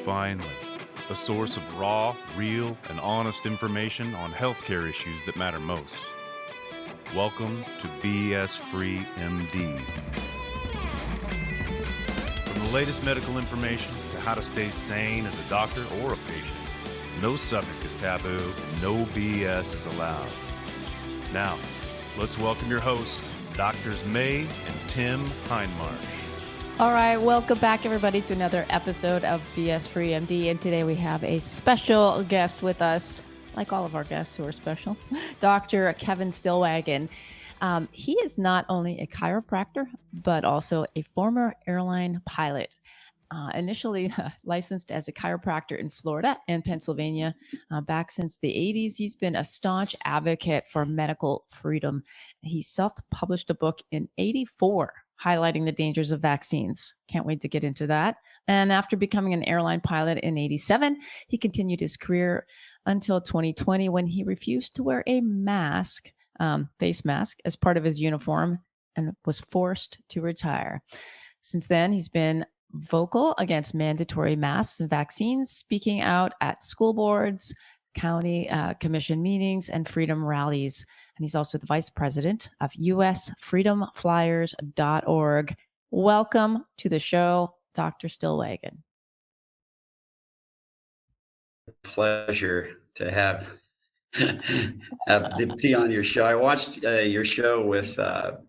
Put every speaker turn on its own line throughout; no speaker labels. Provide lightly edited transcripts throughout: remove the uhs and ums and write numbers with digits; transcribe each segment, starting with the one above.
finally, a source of raw, real, and honest information on healthcare issues that matter most. Welcome to BS Free MD. From the latest medical information to how to stay sane as a doctor or a patient, no subject is taboo, no BS is allowed. Now, let's welcome your hosts, Doctors May and Tim Hindmarsh.
All right, welcome back, everybody, to another episode of BS Free MD. And today we have a special guest with us, like all of our guests who are special, Dr. Kevin Stillwagon. He is not only a chiropractor, but also a former airline pilot. Initially licensed as a chiropractor in Florida and Pennsylvania. Back since the 80s, he's been a staunch advocate for medical freedom. He self-published a book in 1984 highlighting the dangers of vaccines. Can't wait to get into that. And after becoming an airline pilot in 1987, he continued his career until 2020 when he refused to wear a mask, face mask, as part of his uniform and was forced to retire. Since then, he's been vocal against mandatory masks and vaccines, speaking out at school boards, county commission meetings, and freedom rallies. And he's also the vice president of usfreedomflyers.org. Welcome to the show, Dr. Stillwagon.
Pleasure to have be on your show. I watched your show with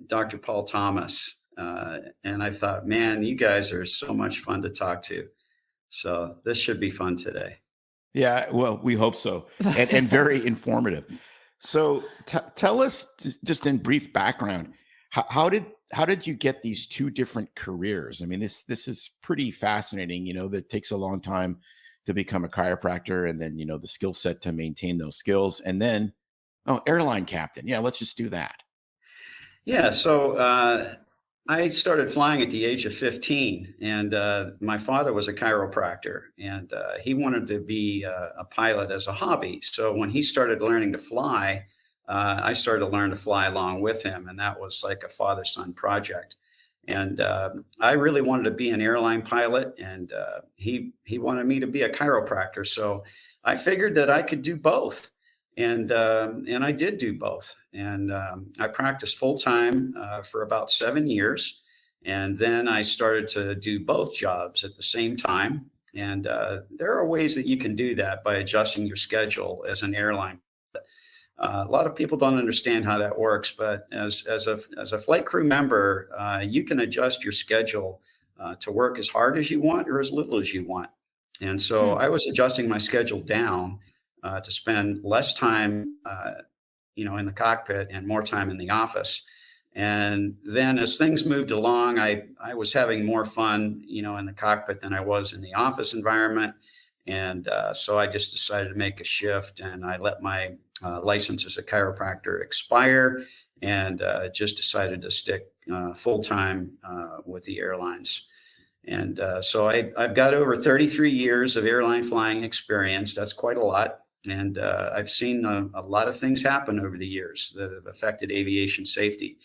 Dr. Paul Thomas, and I thought, man, you guys are so much fun to talk to. So this should be fun today.
Yeah, well, we hope so, and very informative. So tell us, just in brief background, how did you get these two different careers? I mean, this is pretty fascinating. You know, that takes a long time to become a chiropractor, and then the skill set to maintain those skills, and then airline captain. Yeah, let's just do that.
Yeah, so I started flying at the age of 15, and my father was a chiropractor, and he wanted to be a pilot as a hobby. So when he started learning to fly, I started to learn to fly along with him, and that was like a father-son project. And I really wanted to be an airline pilot, and he wanted me to be a chiropractor. So I figured that I could do both. And I did do both. And I practiced full time for about 7 years. And then I started to do both jobs at the same time. And there are ways that you can do that by adjusting your schedule as an airline. A lot of people don't understand how that works, but as a flight crew member, you can adjust your schedule to work as hard as you want or as little as you want. And so I was adjusting my schedule down to spend less time, in the cockpit and more time in the office. And then as things moved along, I was having more fun, in the cockpit than I was in the office environment. And so I just decided to make a shift, and I let my license as a chiropractor expire, and just decided to stick full time with the airlines. And so I've got over 33 years of airline flying experience. That's quite a lot. And I've seen a lot of things happen over the years that have affected aviation safety,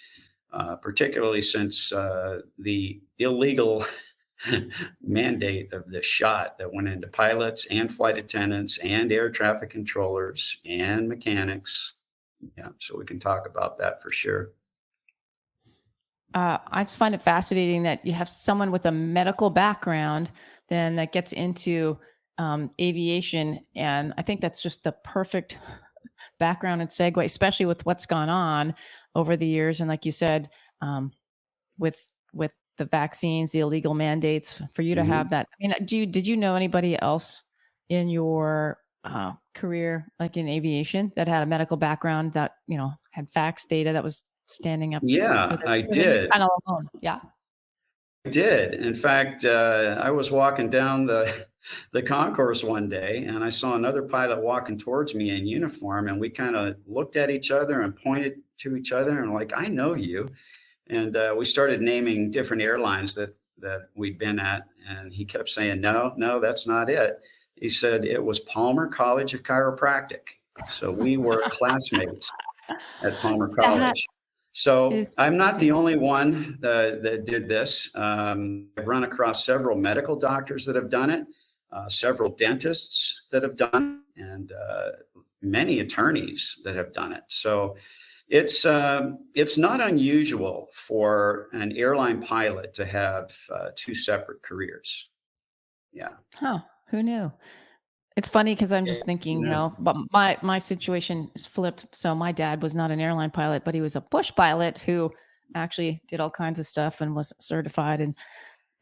particularly since the illegal mandate of the shot that went into pilots and flight attendants and air traffic controllers and mechanics. Yeah, so we can talk about that for sure.
I just find it fascinating that you have someone with a medical background then that gets into aviation. And I think that's just the perfect background and segue, especially with what's gone on over the years. And like you said, with the vaccines, the illegal mandates, for you to have that. I mean, did you know anybody else in your career, like in aviation, that had a medical background that, had facts, data that was standing up?
Yeah, I did.
Kind of alone. Yeah.
I did. In fact, I was walking down the concourse one day, and I saw another pilot walking towards me in uniform, and we kind of looked at each other and pointed to each other and like, I know you. And we started naming different airlines that we'd been at, and he kept saying, no, that's not it. He said it was Palmer College of Chiropractic. So we were classmates at Palmer College. So I'm not the only one that did this. I've run across several medical doctors that have done it. several dentists that have done it, and many attorneys that have done it. So it's not unusual for an airline pilot to have two separate careers. Yeah.
Huh. Who knew? It's funny because I'm just thinking, but my situation is flipped. So my dad was not an airline pilot, but he was a bush pilot who actually did all kinds of stuff and was certified and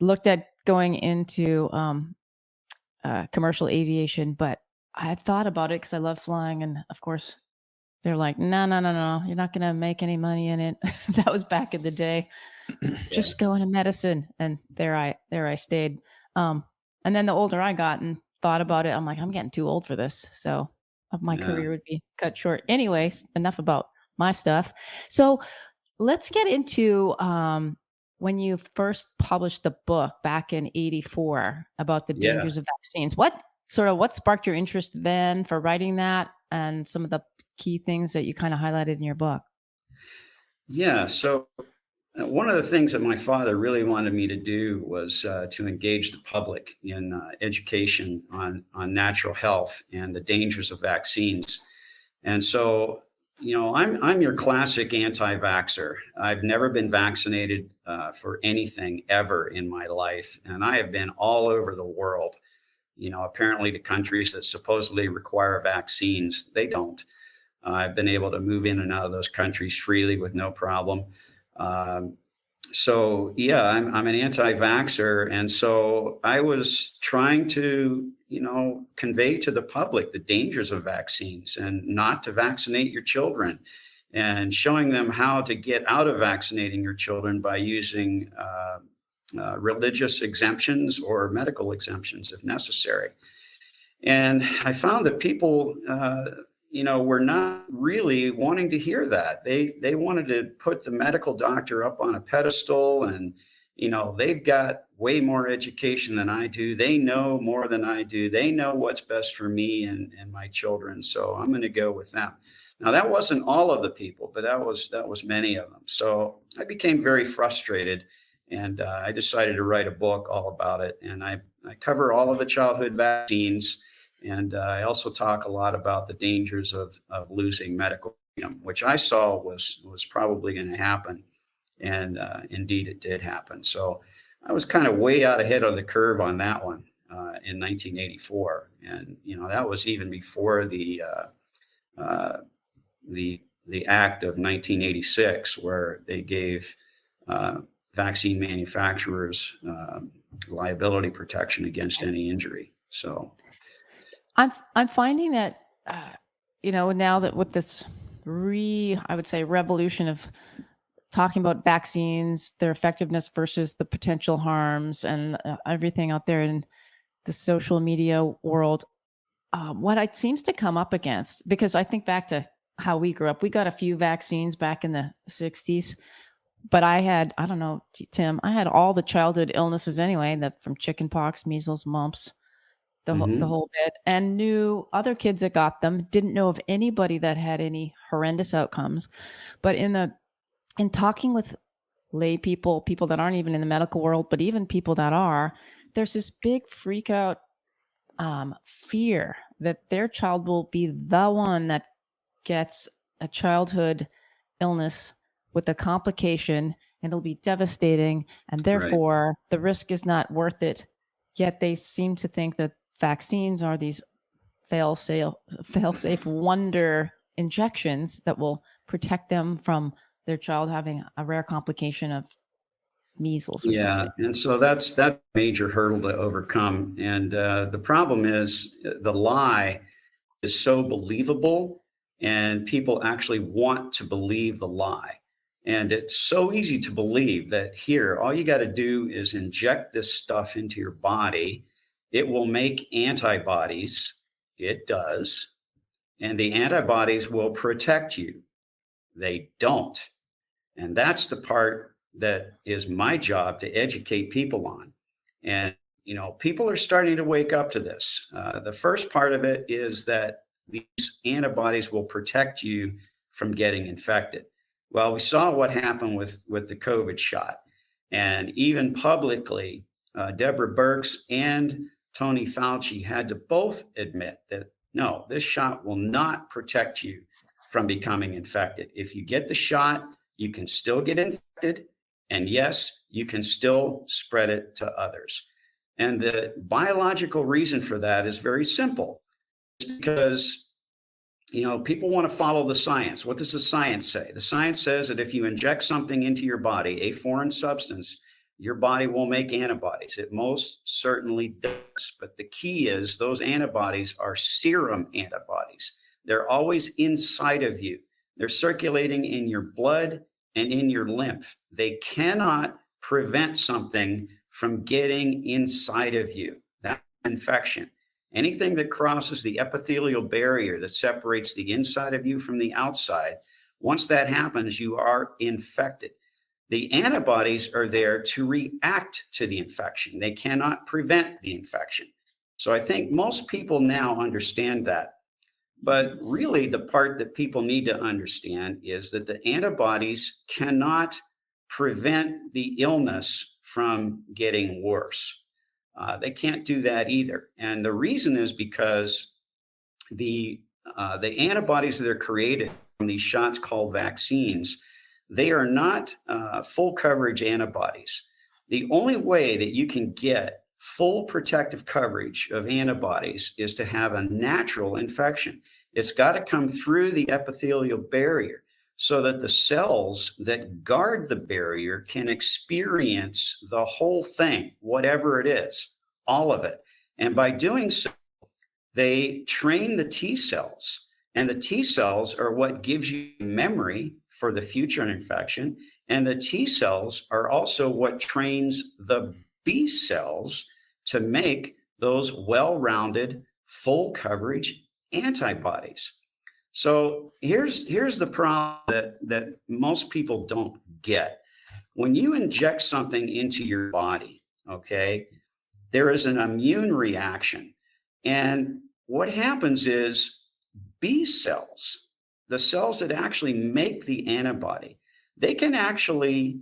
looked at going into commercial aviation. But I thought about it because I love flying, and of course they're like, no, you're not going to make any money in it. That was back in the day. Just go into medicine, and there I stayed. And then the older I got and thought about it, I'm like, I'm getting too old for this. So my career would be cut short. Anyways, enough about my stuff. So let's get into when you first published the book back in '84 about the dangers of vaccines. What sparked your interest then for writing that, and some of the key things that you kind of highlighted in your book?
Yeah. So one of the things that my father really wanted me to do was to engage the public in education on natural health and the dangers of vaccines. And so, I'm your classic anti-vaxxer. I've never been vaccinated for anything ever in my life, and I have been all over the world. Apparently to countries that supposedly require vaccines, they don't. I've been able to move in and out of those countries freely with no problem. So yeah, I'm an anti-vaxxer. And so I was trying to, convey to the public the dangers of vaccines and not to vaccinate your children, and showing them how to get out of vaccinating your children by using religious exemptions or medical exemptions if necessary. And I found that people, were not really wanting to hear that. They wanted to put the medical doctor up on a pedestal, and they've got way more education than I do. They know more than I do. They know what's best for me and my children. So I'm going to go with them. Now, that wasn't all of the people, but that was many of them. So I became very frustrated, and I decided to write a book all about it. And I cover all of the childhood vaccines. And I also talk a lot about the dangers of losing medical freedom, which I saw was probably going to happen. And indeed, it did happen. So I was kind of way out ahead of the curve on that one in 1984. And, that was even before the act of 1986, where they gave vaccine manufacturers liability protection against any injury. So
I'm finding that, now that with this I would say revolution of talking about vaccines, their effectiveness versus the potential harms, and everything out there in the social media world, what it seems to come up against, because I think back to how we grew up, we got a few vaccines back in the 60s, but I don't know, Tim, I had all the childhood illnesses anyway, from chickenpox, measles, mumps, the whole bit, and knew other kids that got them, didn't know of anybody that had any horrendous outcomes. But in talking with lay people that aren't even in the medical world, but even people that are, there's this big freak out fear that their child will be the one that gets a childhood illness with a complication, and it'll be devastating, and therefore the risk is not worth it. Yet they seem to think that vaccines are these fail-safe wonder injections that will protect them from their child having a rare complication of measles or something.
And so that's a major hurdle to overcome. And the problem is the lie is so believable, and people actually want to believe the lie. And it's so easy to believe that here, all you got to do is inject this stuff into your body. It will make antibodies. It does. And the antibodies will protect you. They don't. And that's the part that is my job to educate people on. And, people are starting to wake up to this. The first part of it is that these antibodies will protect you from getting infected. Well, we saw what happened with the COVID shot. And even publicly, Deborah Birx and Tony Fauci had to both admit that, no, this shot will not protect you from becoming infected. If you get the shot, you can still get infected. And yes, you can still spread it to others. And the biological reason for that is very simple. It's because, people want to follow the science. What does the science say? The science says that if you inject something into your body, a foreign substance, your body will make antibodies. It most certainly does. But the key is those antibodies are serum antibodies. They're always inside of you. They're circulating in your blood and in your lymph. They cannot prevent something from getting inside of you. That infection. Anything that crosses the epithelial barrier that separates the inside of you from the outside, once that happens, you are infected. The antibodies are there to react to the infection. They cannot prevent the infection. So I think most people now understand that. But really, the part that people need to understand is that the antibodies cannot prevent the illness from getting worse. They can't do that either. And the reason is because the antibodies that are created from these shots called vaccines, they are not full coverage antibodies. The only way that you can get full protective coverage of antibodies is to have a natural infection. It's got to come through the epithelial barrier so that the cells that guard the barrier can experience the whole thing, whatever it is, all of it. And by doing so, they train the T cells, and the T cells are what gives you memory for the future infection. And the T cells are also what trains the B cells to make those well-rounded, full coverage antibodies. So here's the problem that most people don't get. When you inject something into your body, okay, there is an immune reaction. And what happens is B cells, the cells that actually make the antibody, they can actually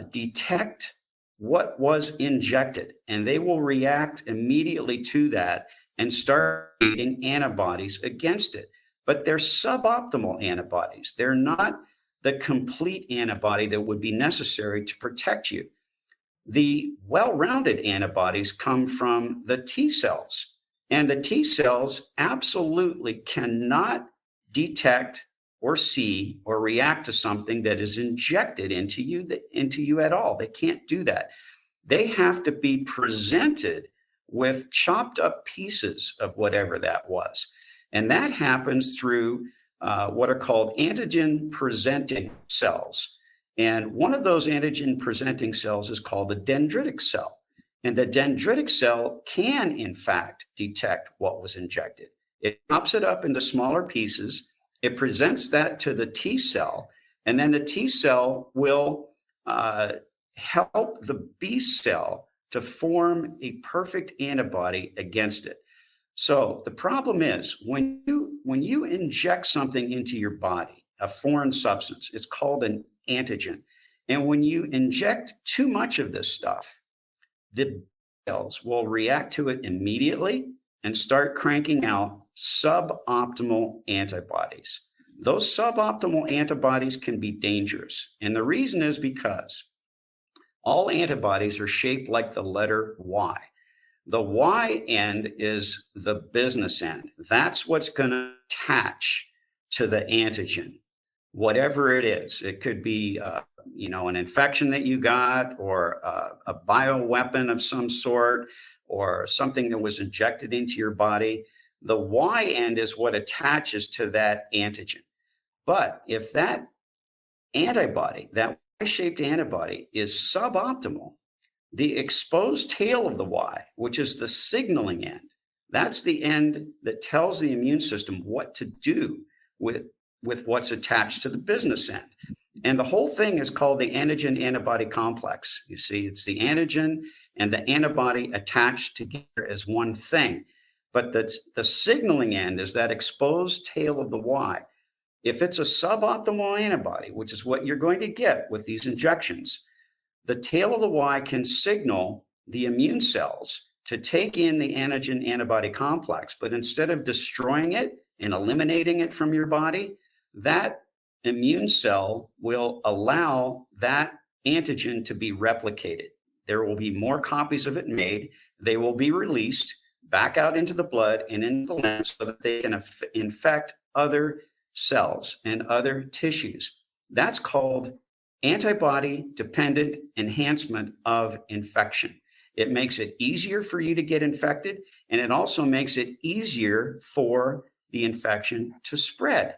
detect what was injected, and they will react immediately to that and start creating antibodies against it. But they're suboptimal antibodies. They're not the complete antibody that would be necessary to protect you. The well-rounded antibodies come from the T cells, and the T cells absolutely cannot detect or see or react to something that is injected into you at all. They can't do that. They have to be presented with chopped up pieces of whatever that was. And that happens through what are called antigen presenting cells. And one of those antigen presenting cells is called a dendritic cell. And the dendritic cell can, in fact, detect what was injected. It chops it up into smaller pieces. It presents that to the T cell, and then the T cell will help the B cell to form a perfect antibody against it. So the problem is when you inject something into your body, a foreign substance, it's called an antigen. And when you inject too much of this stuff, the cells will react to it immediately and start cranking out suboptimal antibodies. Those suboptimal antibodies can be dangerous. And the reason is because all antibodies are shaped like the letter Y. The Y end is the business end. That's what's going to attach to the antigen, whatever it is. It could be, an infection that you got, or a bioweapon of some sort, or something that was injected into your body. The Y end is what attaches to that antigen. But if that antibody, that Y-shaped antibody, is suboptimal, the exposed tail of the Y, which is the signaling end, that's the end that tells the immune system what to do with what's attached to the business end. And the whole thing is called the antigen-antibody complex. You see, it's the antigen and the antibody attached together as one thing. But the signaling end is that exposed tail of the Y. If it's a suboptimal antibody, which is what you're going to get with these injections, the tail of the Y can signal the immune cells to take in the antigen antibody complex, but instead of destroying it and eliminating it from your body, that immune cell will allow that antigen to be replicated. There will be more copies of it made. They will be released back out into the blood and into the lymph so that they can infect other cells and other tissues. That's called antibody-dependent enhancement of infection. It makes it easier for you to get infected, and it also makes it easier for the infection to spread.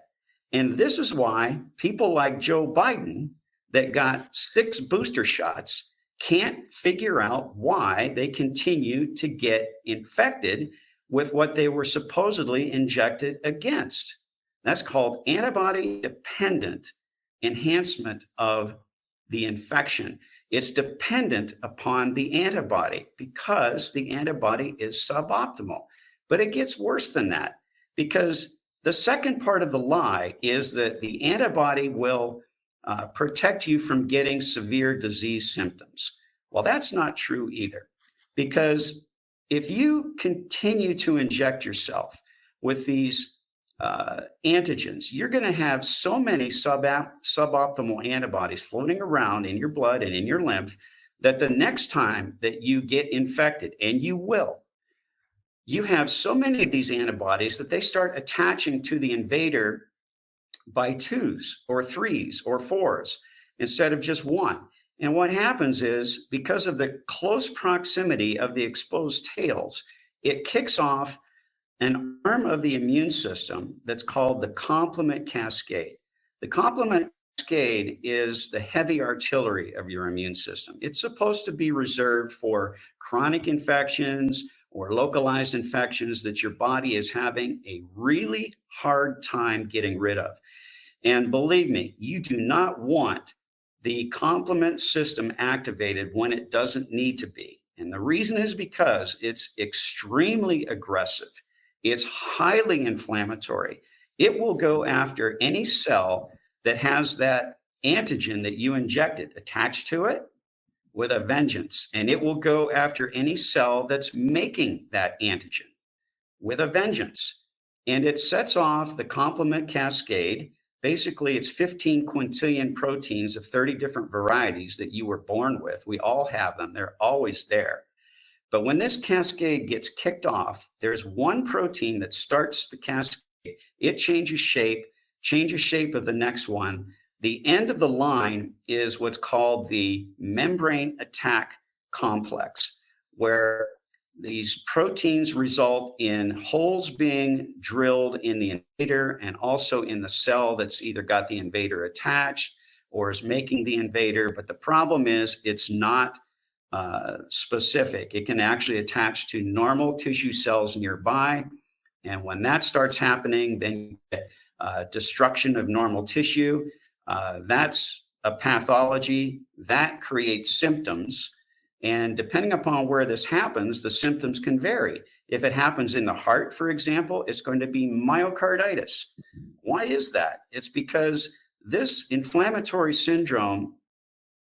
And this is why people like Joe Biden that got 6 booster shots can't figure out why they continue to get infected with what they were supposedly injected against. That's called antibody-dependent enhancement of the infection. It's dependent upon the antibody because the antibody is suboptimal. But it gets worse than that, because the second part of the lie is that the antibody will protect you from getting severe disease symptoms. Well, that's not true either, because if you continue to inject yourself with these antigens, you're going to have so many suboptimal antibodies floating around in your blood and in your lymph that the next time that you get infected, and you will, you have so many of these antibodies that they start attaching to the invader by 2s or 3s or 4s instead of just 1. And what happens is, because of the close proximity of the exposed tails, it kicks off an arm of the immune system that's called the complement cascade. The complement cascade is the heavy artillery of your immune system. It's supposed to be reserved for chronic infections or localized infections that your body is having a really hard time getting rid of. And believe me, you do not want the complement system activated when it doesn't need to be. And the reason is because it's extremely aggressive. It's highly inflammatory. It will go after any cell that has that antigen that you injected attached to it with a vengeance. And it will go after any cell that's making that antigen with a vengeance. And it sets off the complement cascade. Basically, it's 15 quintillion proteins of 30 different varieties that you were born with. We all have them. They're always there. But when this cascade gets kicked off, there's one protein that starts the cascade. It changes shape of the next one. The end of the line is what's called the membrane attack complex, where these proteins result in holes being drilled in the invader and also in the cell that's either got the invader attached or is making the invader. But the problem is it's not specific. It can actually attach to normal tissue cells nearby. And when that starts happening, then you get destruction of normal tissue. That's a pathology that creates symptoms. And depending upon where this happens, the symptoms can vary. If it happens in the heart, for example, it's going to be myocarditis. Why is that? It's because this inflammatory syndrome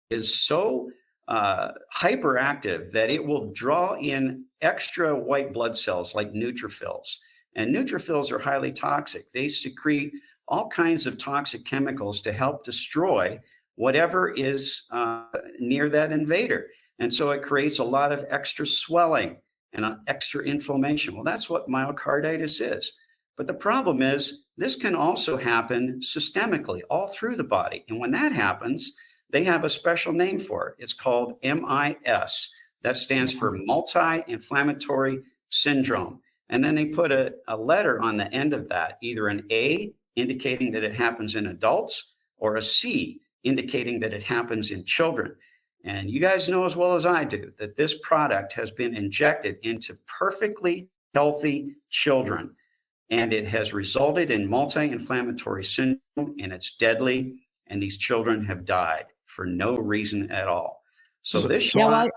is so hyperactive that it will draw in extra white blood cells like neutrophils. And neutrophils are highly toxic. They secrete all kinds of toxic chemicals to help destroy whatever is near that invader. And so it creates a lot of extra swelling and extra inflammation. Well, that's what myocarditis is. But the problem is this can also happen systemically all through the body. And when that happens, they have a special name for it. It's called MIS. That stands for multi-inflammatory syndrome. And then they put a letter on the end of that, either an A, indicating that it happens in adults, or a C, indicating that it happens in children. And you guys know as well as I do that this product has been injected into perfectly healthy children, and it has resulted in multi-inflammatory syndrome, and it's deadly, and these children have died for no reason at all. So this shot.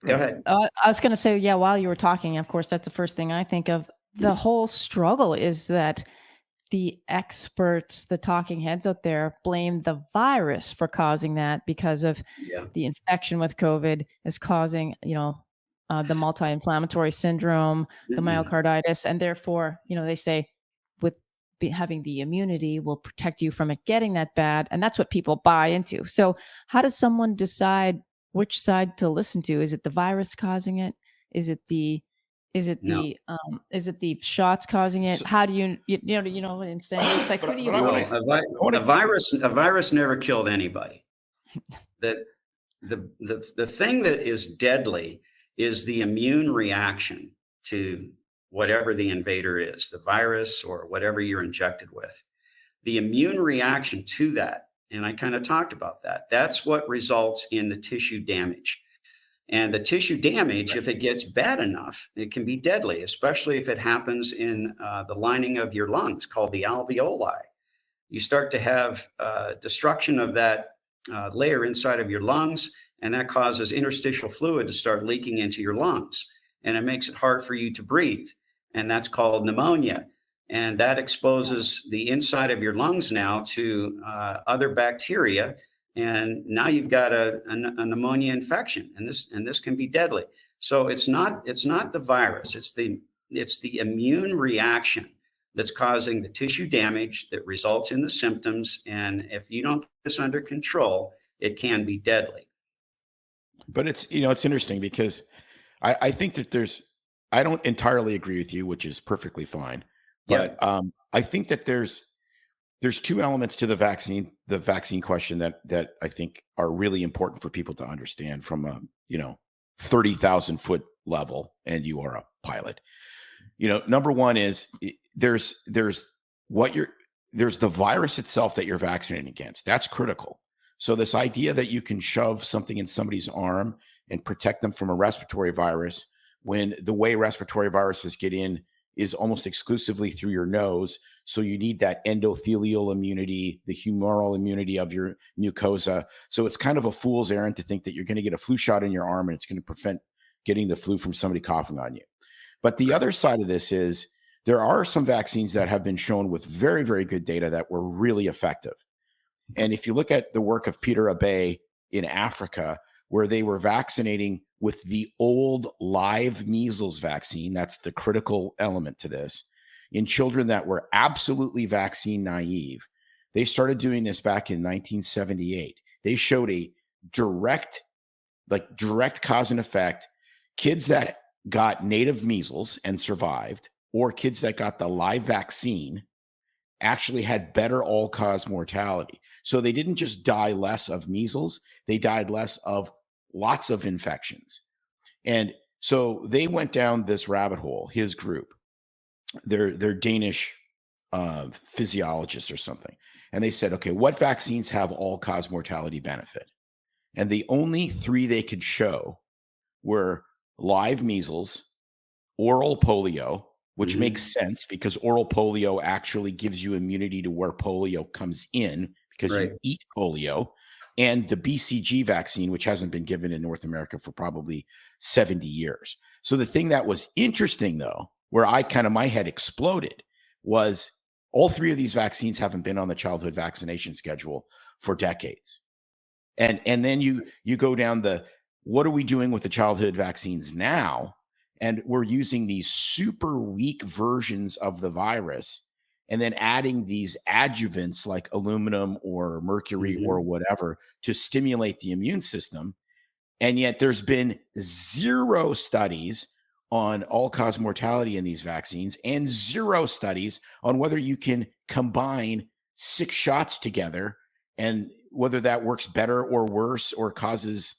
Go ahead.
I was going to say, while you were talking, of course, that's the first thing I think of. The whole struggle is that the experts, the talking heads out there, blame the virus for causing that because of the infection with COVID is causing, the multi-inflammatory syndrome, the myocarditis, and therefore, they say with having the immunity will protect you from it getting that bad, and that's what people buy into. So, how does someone decide which side to listen to? Is it the virus causing it? Is it the shots causing it? How do you know what I'm saying? It's like, who do you believe?
A virus never killed anybody. The thing that is deadly is the immune reaction to whatever the invader is, the virus or whatever you're injected with. The immune reaction to that, and I kind of talked about that, that's what results in the tissue damage. And the tissue damage, if it gets bad enough, it can be deadly, especially if it happens in the lining of your lungs called the alveoli. You start to have destruction of that layer inside of your lungs, and that causes interstitial fluid to start leaking into your lungs. And it makes it hard for you to breathe. And that's called pneumonia. And that exposes the inside of your lungs now to other bacteria. And now you've got a pneumonia infection, and this can be deadly. So it's not the virus, it's the immune reaction that's causing the tissue damage that results in the symptoms. And if you don't get this under control, it can be deadly.
But it's interesting because I think that I don't entirely agree with you, which is perfectly fine. But I think that there's two elements to the vaccine question that I think are really important for people to understand from a 30,000 foot level, and you are a pilot. Number one is there's the virus itself that you're vaccinating against. That's critical. So this idea that you can shove something in somebody's arm and protect them from a respiratory virus, when the way respiratory viruses get in is almost exclusively through your nose. So you need that endothelial immunity, the humoral immunity of your mucosa. So it's kind of a fool's errand to think that you're going to get a flu shot in your arm and it's going to prevent getting the flu from somebody coughing on you. But the other side of this is there are some vaccines that have been shown with very, very good data that were really effective. And if you look at the work of Peter Abe in Africa, where they were vaccinating with the old live measles vaccine, that's the critical element to this, in children that were absolutely vaccine naive. They started doing this back in 1978. They showed a direct cause and effect. Kids that got native measles and survived, or kids that got the live vaccine, actually had better all-cause mortality. So they didn't just die less of measles, they died less of lots of infections. And so they went down this rabbit hole, his group. They're Danish physiologists or something. And they said, okay, what vaccines have all-cause mortality benefit? And the only three they could show were live measles, oral polio, which makes sense because oral polio actually gives you immunity to where polio comes in because you eat polio, and the BCG vaccine, which hasn't been given in North America for probably 70 years. So the thing that was interesting, though, where my head exploded, was all three of these vaccines haven't been on the childhood vaccination schedule for decades. And then you go down what are we doing with the childhood vaccines now? And we're using these super weak versions of the virus and then adding these adjuvants like aluminum or mercury or whatever to stimulate the immune system. And yet there's been zero studies on all-cause mortality in these vaccines and zero studies on whether you can combine 6 shots together and whether that works better or worse or causes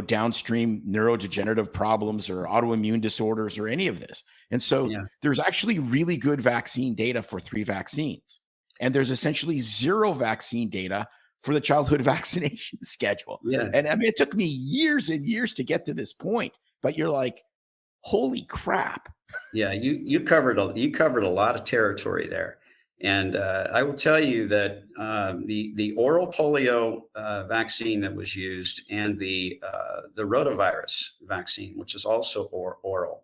downstream neurodegenerative problems or autoimmune disorders or any of this. And so there's actually really good vaccine data for 3 vaccines. And there's essentially zero vaccine data for the childhood vaccination schedule. Yeah. And I mean, it took me years and years to get to this point, but you're like, holy crap.
Yeah, you covered a lot of territory there. And I will tell you that the oral polio vaccine that was used and the rotavirus vaccine, which is also oral,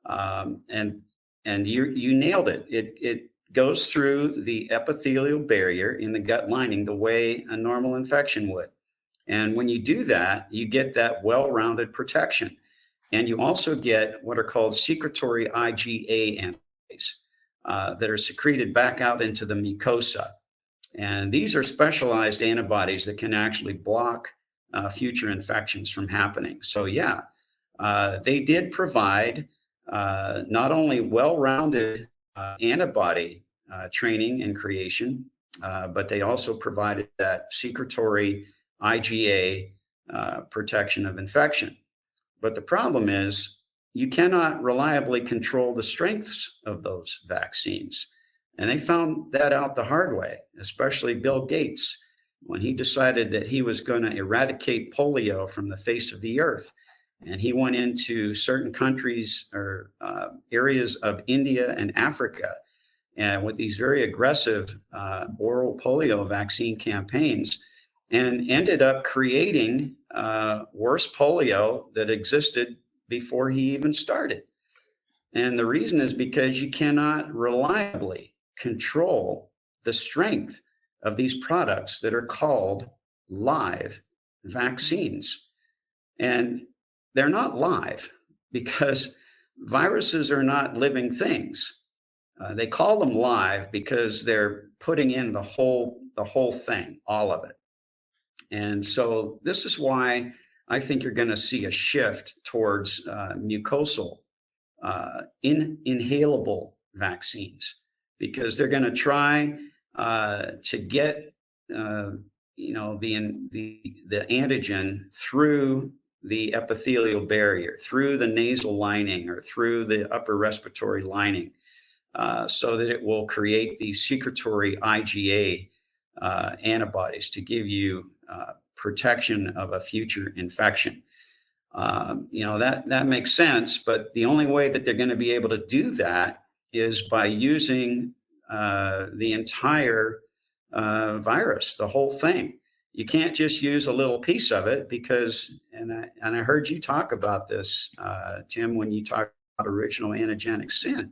and you nailed it. It goes through the epithelial barrier in the gut lining the way a normal infection would. And when you do that, you get that well-rounded protection. And you also get what are called secretory IgA antibodies that are secreted back out into the mucosa. And these are specialized antibodies that can actually block future infections from happening. So yeah, they did provide not only well-rounded antibody training and creation, but they also provided that secretory IgA protection of infection. But the problem is you cannot reliably control the strengths of those vaccines. And they found that out the hard way, especially Bill Gates, when he decided that he was going to eradicate polio from the face of the earth. And he went into certain countries or areas of India and Africa, and with these very aggressive oral polio vaccine campaigns, and ended up creating worse polio that existed before he even started. And the reason is because you cannot reliably control the strength of these products that are called live vaccines. And they're not live because viruses are not living things. They call them live because they're putting in the whole thing, all of it. And so this is why I think you're going to see a shift towards mucosal, inhalable vaccines, because they're going to try to get the antigen through the epithelial barrier, through the nasal lining or through the upper respiratory lining, so that it will create these secretory IgA antibodies to give you protection of a future infection. That makes sense, but the only way that they're going to be able to do that is by using the entire virus, the whole thing. You can't just use a little piece of it because, and I heard you talk about this, Tim, when you talk about original antigenic sin,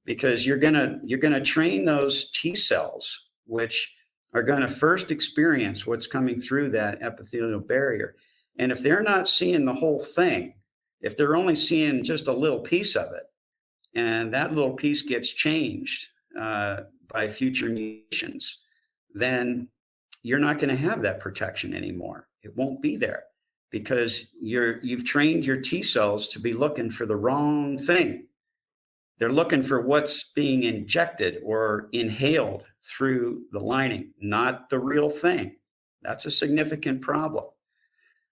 because you're gonna train those T cells, which are going to first experience what's coming through that epithelial barrier. And if they're not seeing the whole thing, if they're only seeing just a little piece of it, and that little piece gets changed by future mutations, then you're not going to have that protection anymore. It won't be there because you've trained your T cells to be looking for the wrong thing. They're looking for what's being injected or inhaled through the lining, not the real thing. That's a significant problem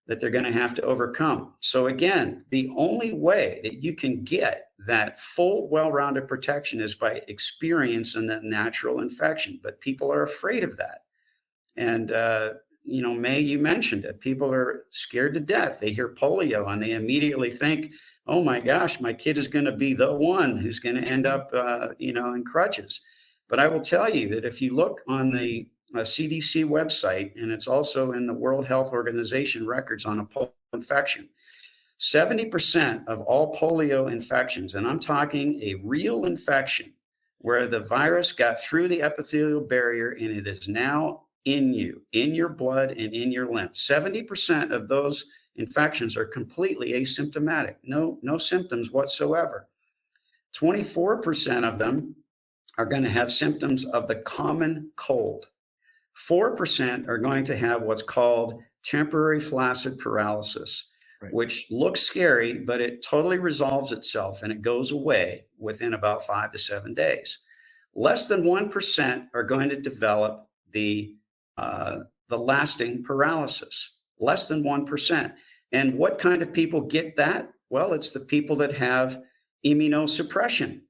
that they're going to have to overcome. So again, the only way that you can get that full, well-rounded protection is by experiencing that natural infection. But people are afraid of that. And, May, you mentioned it. People are scared to death. They hear polio and they immediately think, oh my gosh, my kid is going to be the one who's going to end up, in crutches. But I will tell you that if you look on the CDC website, and it's also in the World Health Organization records on a polio infection, 70% of all polio infections, and I'm talking a real infection where the virus got through the epithelial barrier and it is now in you, in your blood and in your lymph. 70% of those infections are completely asymptomatic, no symptoms whatsoever. 24% of them are going to have symptoms of the common cold. 4% are going to have what's called temporary flaccid paralysis, right, which looks scary, but it totally resolves itself and it goes away within about 5 to 7 days. Less than 1% are going to develop the lasting paralysis. Less than 1%. And what kind of people get that? Well, it's the people that have immunosuppression.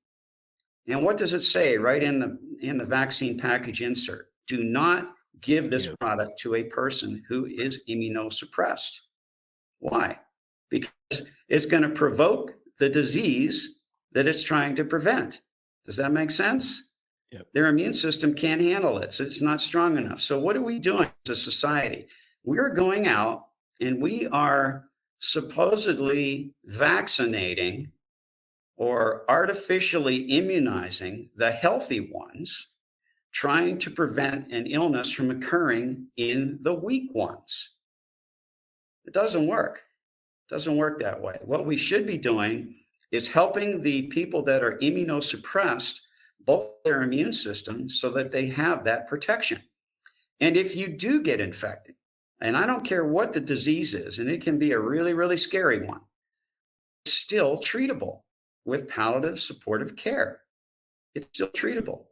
And what does it say right in the vaccine package insert? Do not give this product to a person who is immunosuppressed. Why? Because it's going to provoke the disease that it's trying to prevent. Does that make sense? Yep. Their immune system can't handle it. So it's not strong enough. So what are we doing as a society? We're going out and we are supposedly vaccinating or artificially immunizing the healthy ones, trying to prevent an illness from occurring in the weak ones. It doesn't work. Doesn't work that way. What we should be doing is helping the people that are immunosuppressed bulk their immune system so that they have that protection. And if you do get infected, and I don't care what the disease is, and it can be a really, really scary one, it's still treatable with palliative supportive care. It's still treatable.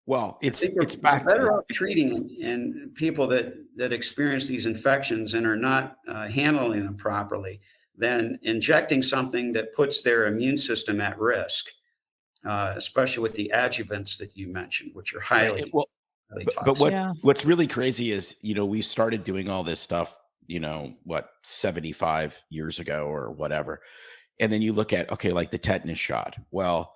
Well, it's
We're
back.
better off treating and people that experience these infections and are not handling them properly than injecting something that puts their immune system at risk, especially with the adjuvants that you mentioned, which are highly
But what's really crazy is, we started doing all this stuff, 75 years ago or whatever. And then you look at, okay, like the tetanus shot. Well,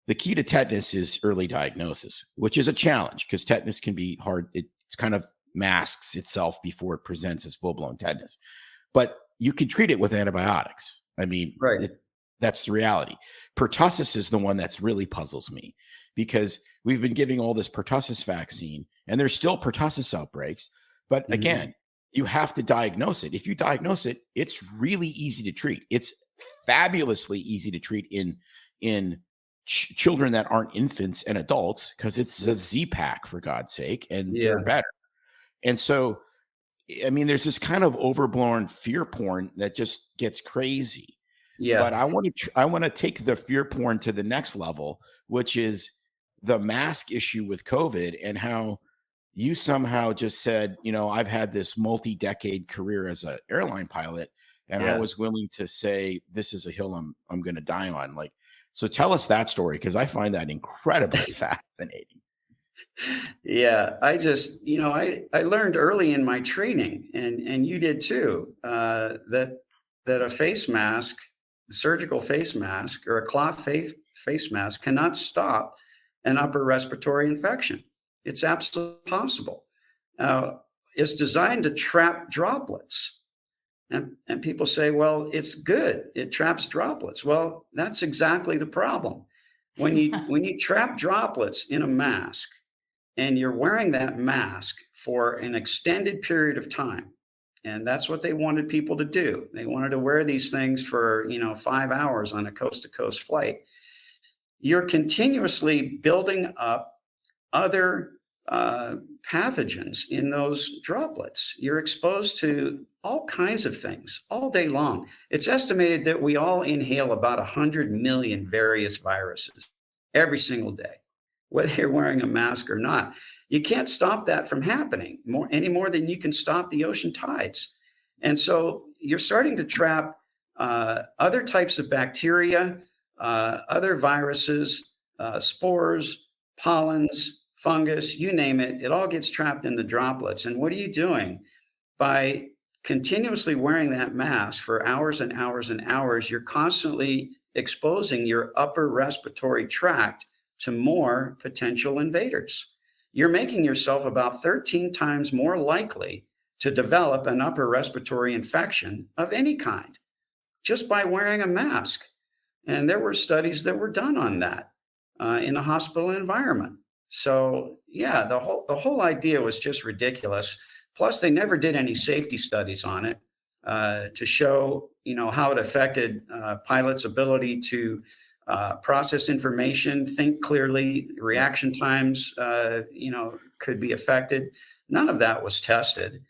the key to tetanus is early diagnosis, which is a challenge because tetanus can be hard. It's kind of masks itself before it presents as full-blown tetanus. But you can treat it with antibiotics. I mean,
right.
That's the reality. Pertussis is the one that's really puzzles me because we've been giving all this pertussis vaccine and there's still pertussis outbreaks. But again, you have to diagnose it. If you diagnose it, it's really easy to treat. It's fabulously easy to treat in children that aren't infants and adults because it's a Z-Pack, for God's sake, and they're better. And so, I mean, there's this kind of overblown fear porn that just gets crazy. Yeah. But I want to take the fear porn to the next level, which is the mask issue with COVID and how you somehow just said, I've had this multi-decade career as an airline pilot, and I was willing to say this is a hill I'm going to die on. Like, so tell us that story because I find that incredibly fascinating.
Yeah, I just, I learned early in my training, and you did too, that a face mask, a surgical face mask, or a cloth face mask cannot stop an upper respiratory infection. It's absolutely possible. It's designed to trap droplets. And people say, well, it's good. It traps droplets. Well, that's exactly the problem. When you trap droplets in a mask and you're wearing that mask for an extended period of time, and that's what they wanted people to do. They wanted to wear these things for, 5 hours on a coast-to-coast flight. You're continuously building up other pathogens in those droplets. You're exposed to all kinds of things all day long. It's estimated that we all inhale about 100 million various viruses every single day, whether you're wearing a mask or not. You can't stop that from happening any more than you can stop the ocean tides. And so you're starting to trap other types of bacteria, other viruses, spores, pollens, fungus, you name it, it all gets trapped in the droplets. And what are you doing? By continuously wearing that mask for hours and hours and hours, you're constantly exposing your upper respiratory tract to more potential invaders. You're making yourself about 13 times more likely to develop an upper respiratory infection of any kind just by wearing a mask. And there were studies that were done on that in a hospital environment. So yeah, the whole idea was just ridiculous. Plus, they never did any safety studies on it to show, how it affected pilots' ability to process information, think clearly, reaction times, could be affected. None of that was tested.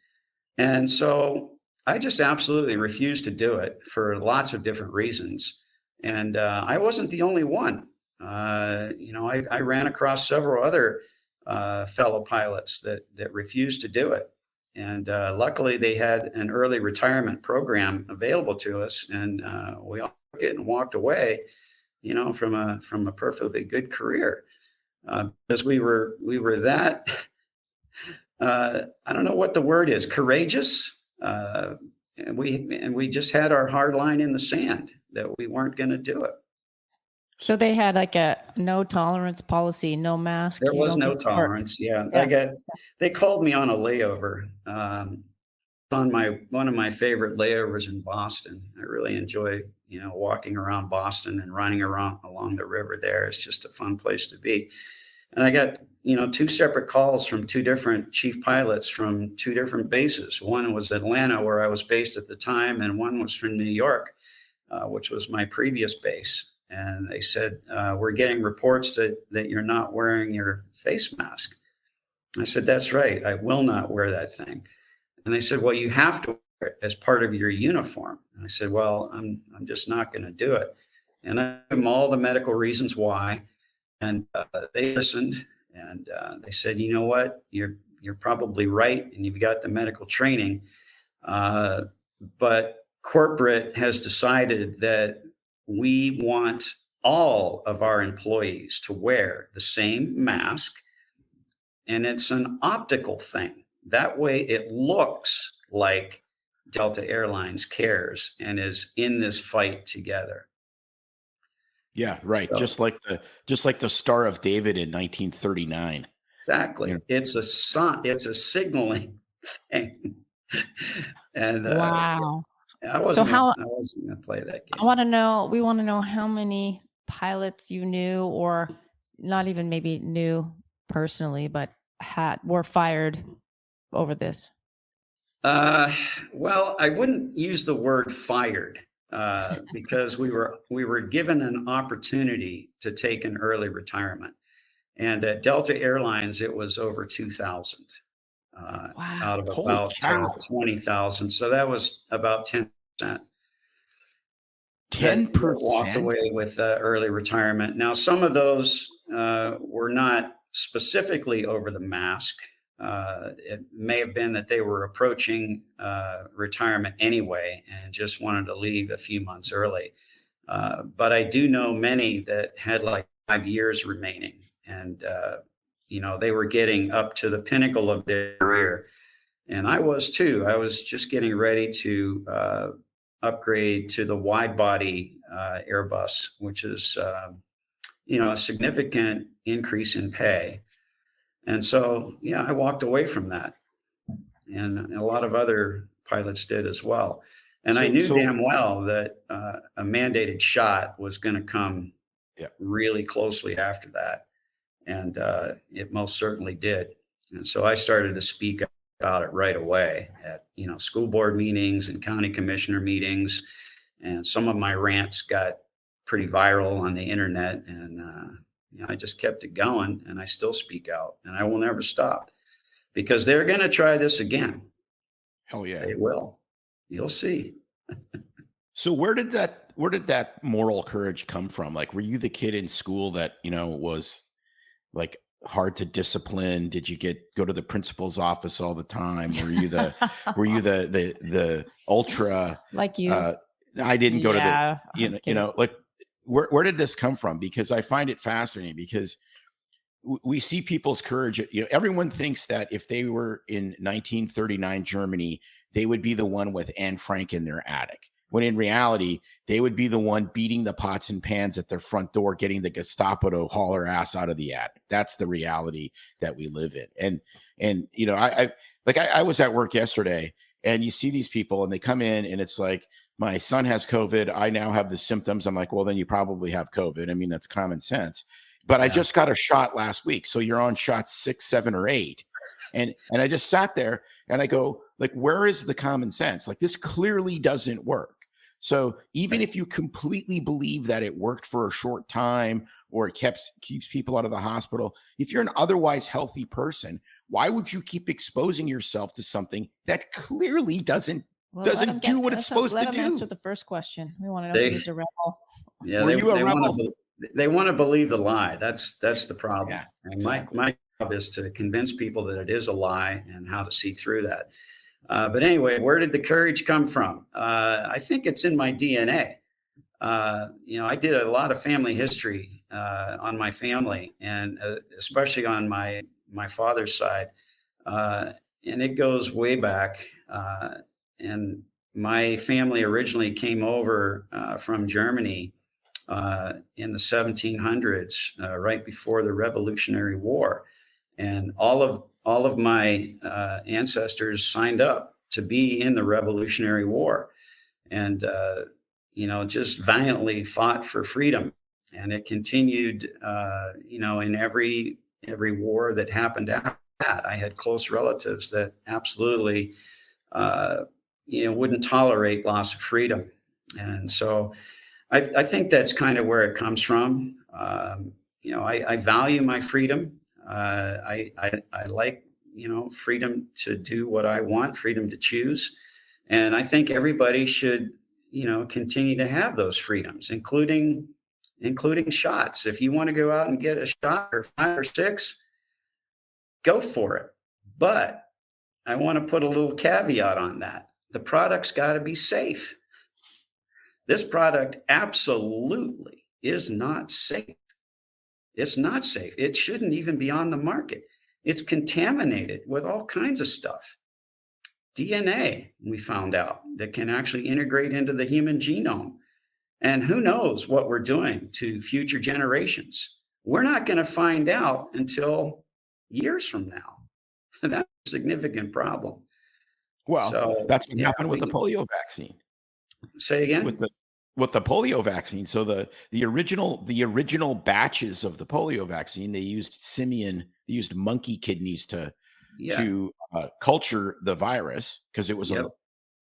And so I just absolutely refused to do it for lots of different reasons. And I wasn't the only one. I ran across several other fellow pilots that refused to do it. And luckily, they had an early retirement program available to us, and we all took it and walked away, from a perfectly good career, because we were that I don't know what the word is, courageous, and we just had our hard line in the sand that we weren't going to do it.
So they had like a no tolerance policy, no mask.
There was no tolerance. Yeah. They called me on a layover. On one of my favorite layovers in Boston. I really enjoy, walking around Boston and running around along the river there. It's just a fun place to be. And I got, two separate calls from two different chief pilots from two different bases. One was Atlanta, where I was based at the time, and one was from New York, which was my previous base. And they said, we're getting reports that you're not wearing your face mask. I said, that's right. I will not wear that thing. And they said, well, you have to wear it as part of your uniform. And I said, well, I'm just not going to do it. And I gave them all the medical reasons why. And they listened, and they said, you know what, you're probably right, and you've got the medical training. But corporate has decided that we want all of our employees to wear the same mask, and it's an optical thing. That way it looks like Delta Airlines cares and is in this fight together.
Yeah, right.
So,
just like the Star of David in 1939.
exactly.
Yeah.
It's a signaling thing. And
Wow.
I wasn't
how-
going to play that game.
We want to know how many pilots you knew, or not even maybe knew personally, but were fired over this.
Well, I wouldn't use the word fired because we were given an opportunity to take an early retirement, and at Delta Airlines it was over 2,000 out of about 20,000. So that was about 10%.
10%
walked away with early retirement. Now, some of those were not specifically over the mask. It may have been that they were approaching retirement anyway and just wanted to leave a few months early. But I do know many that had like 5 years remaining, and they were getting up to the pinnacle of their career. And I was too. I was just getting ready to upgrade to the wide body Airbus, which is a significant increase in pay. And so, I walked away from that, and a lot of other pilots did as well. And I knew damn well that a mandated shot was going to come really closely after that. And it most certainly did. And so I started to speak about it right away at, school board meetings and county commissioner meetings. And some of my rants got pretty viral on the internet, and I just kept it going, and I still speak out, and I will never stop, because they're going to try this again.
Hell yeah.
They will. You'll see.
So where did that moral courage come from? Like, were you the kid in school that, was like hard to discipline? Did you go to the principal's office all the time? Were you the ultra
like you?
I didn't go to the, like, where did this come from? Because I find it fascinating, because we see people's courage. Everyone thinks that if they were in 1939 Germany, they would be the one with Anne Frank in their attic, when in reality, they would be the one beating the pots and pans at their front door, getting the Gestapo to haul her ass out of the attic. That's the reality that we live in. And I was at work yesterday, and you see these people, and they come in, and it's like, my son has COVID. I now have the symptoms. I'm like, well, then you probably have COVID. I mean, that's common sense. But I just got a shot last week. So you're on shot 6, 7, or 8. And I just sat there and I go, like, where is the common sense? Like, this clearly doesn't work. So even if you completely believe that it worked for a short time, or it keeps people out of the hospital, if you're an otherwise healthy person, why would you keep exposing yourself to something that clearly doesn't do what it's supposed to do?
Let him answer the first question. We want to know if he's a rebel.
Yeah,
Were you a rebel?
They want to believe the lie. That's the problem.
Yeah,
and
exactly.
my job is to convince people that it is a lie and how to see through that. But anyway, where did the courage come from? I think it's in my DNA. I did a lot of family history on my family, and especially on my father's side. And it goes way back. And my family originally came over from Germany in the 1700s, right before the Revolutionary War. And all of my ancestors signed up to be in the Revolutionary War, and just valiantly fought for freedom. And it continued, in every war that happened after that. I had close relatives that absolutely, wouldn't tolerate loss of freedom. And so I think that's kind of where it comes from. I value my freedom. I like, freedom to do what I want, freedom to choose. And I think everybody should, continue to have those freedoms, including shots. If you want to go out and get a shot or 5 or 6, go for it. But I want to put a little caveat on that. The product's got to be safe. This product absolutely is not safe. It's not safe. It shouldn't even be on the market. It's contaminated with all kinds of stuff. DNA, we found out, that can actually integrate into the human genome. And who knows what we're doing to future generations. We're not going to find out until years from now. That's a significant problem.
Well,
so,
that's what happened with the polio vaccine.
Say again?
With the polio vaccine. So the original batches of the polio vaccine, they used monkey kidneys to culture the virus, because it was a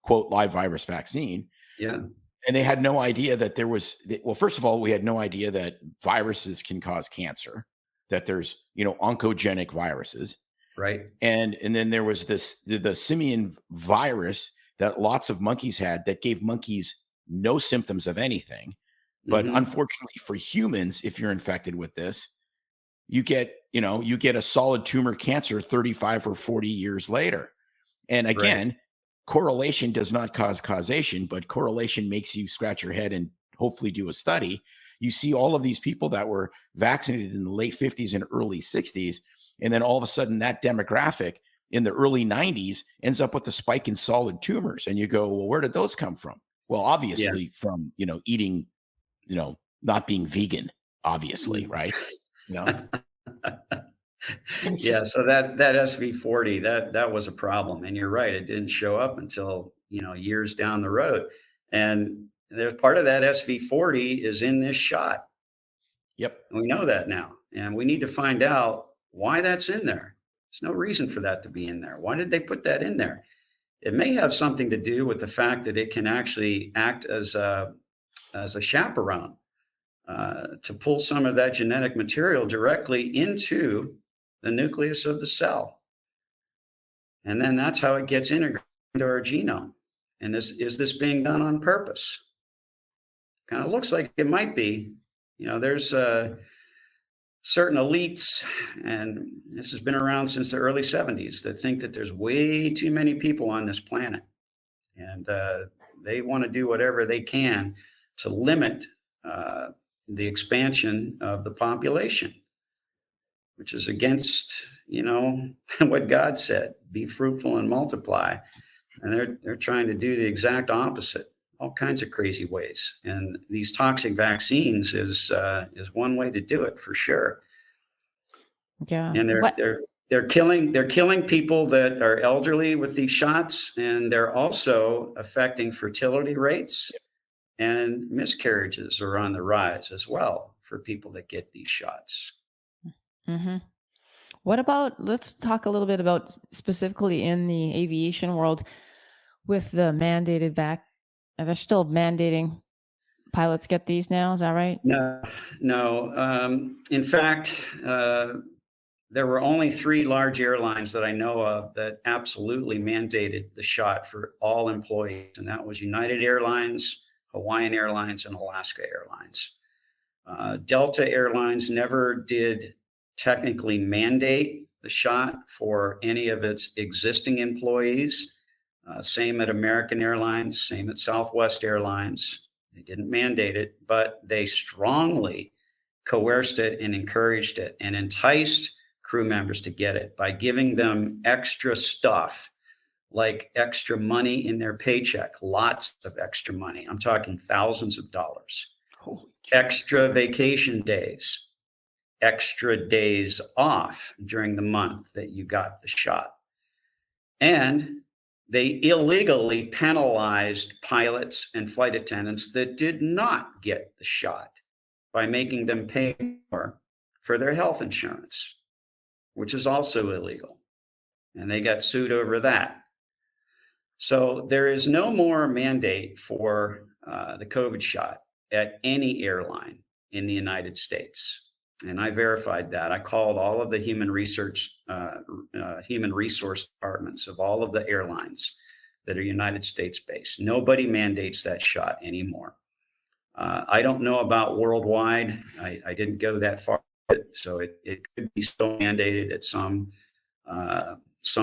quote live virus vaccine.
Yeah.
And they had no idea that there was, first of all, we had no idea that viruses can cause cancer, that there's, oncogenic viruses.
Right.
And then there was the simian virus that lots of monkeys had that gave monkeys no symptoms of anything. But unfortunately for humans, if you're infected with this, you get a solid tumor cancer 35 or 40 years later. And again, correlation does not cause causation, but correlation makes you scratch your head and hopefully do a study. You see all of these people that were vaccinated in the late 50s and early 60s. And then all of a sudden that demographic in the early 90s ends up with a spike in solid tumors. And you go, well, where did those come from? Well, obviously from, eating, not being vegan, obviously, right?
Yeah. So that SV40, that was a problem. And you're right. It didn't show up until, years down the road. And there's part of that SV40 is in this shot.
Yep.
We know that now. And we need to find out why that's in there. There's no reason for that to be in there. Why did they put that in there? It may have something to do with the fact that it can actually act as a chaperone to pull some of that genetic material directly into the nucleus of the cell. And then that's how it gets integrated into our genome. And is this being done on purpose? Kind of looks like it might be. There's certain elites, and this has been around since the early 70s, that think that there's way too many people on this planet. And they want to do whatever they can to limit the expansion of the population, which is against, what God said, be fruitful and multiply. And they're trying to do the exact opposite, all kinds of crazy ways. And these toxic vaccines is one way to do it for sure.
Yeah.
And they're killing people that are elderly with these shots, and they're also affecting fertility rates, and miscarriages are on the rise as well for people that get these shots.
Mm-hmm. Let's talk a little bit about
specifically
in the aviation world with the mandated they're still mandating pilots get these now. Is that right?
No. In fact, there were only 3 large airlines that I know of that absolutely mandated the shot for all employees. And that was United Airlines, Hawaiian Airlines, and Alaska Airlines. Delta Airlines never did technically mandate the shot for any of its existing employees. Same at American Airlines, same at Southwest Airlines. They didn't mandate it, but they strongly coerced it and encouraged it and enticed crew members to get it by giving them extra stuff, like extra money in their paycheck, lots of extra money. I'm talking thousands of dollars. Extra vacation days, extra days off during the month that you got the shot. And they illegally penalized pilots and flight attendants that did not get the shot by making them pay more for their health insurance. which is also illegal. And they got sued over that. So there is no more mandate for the COVID shot at any airline in the United States. And I verified that. I called all of the human resource departments of all of the airlines that are United States based. Nobody mandates that shot anymore. I don't know about worldwide. I didn't go that far, so it could be still mandated at some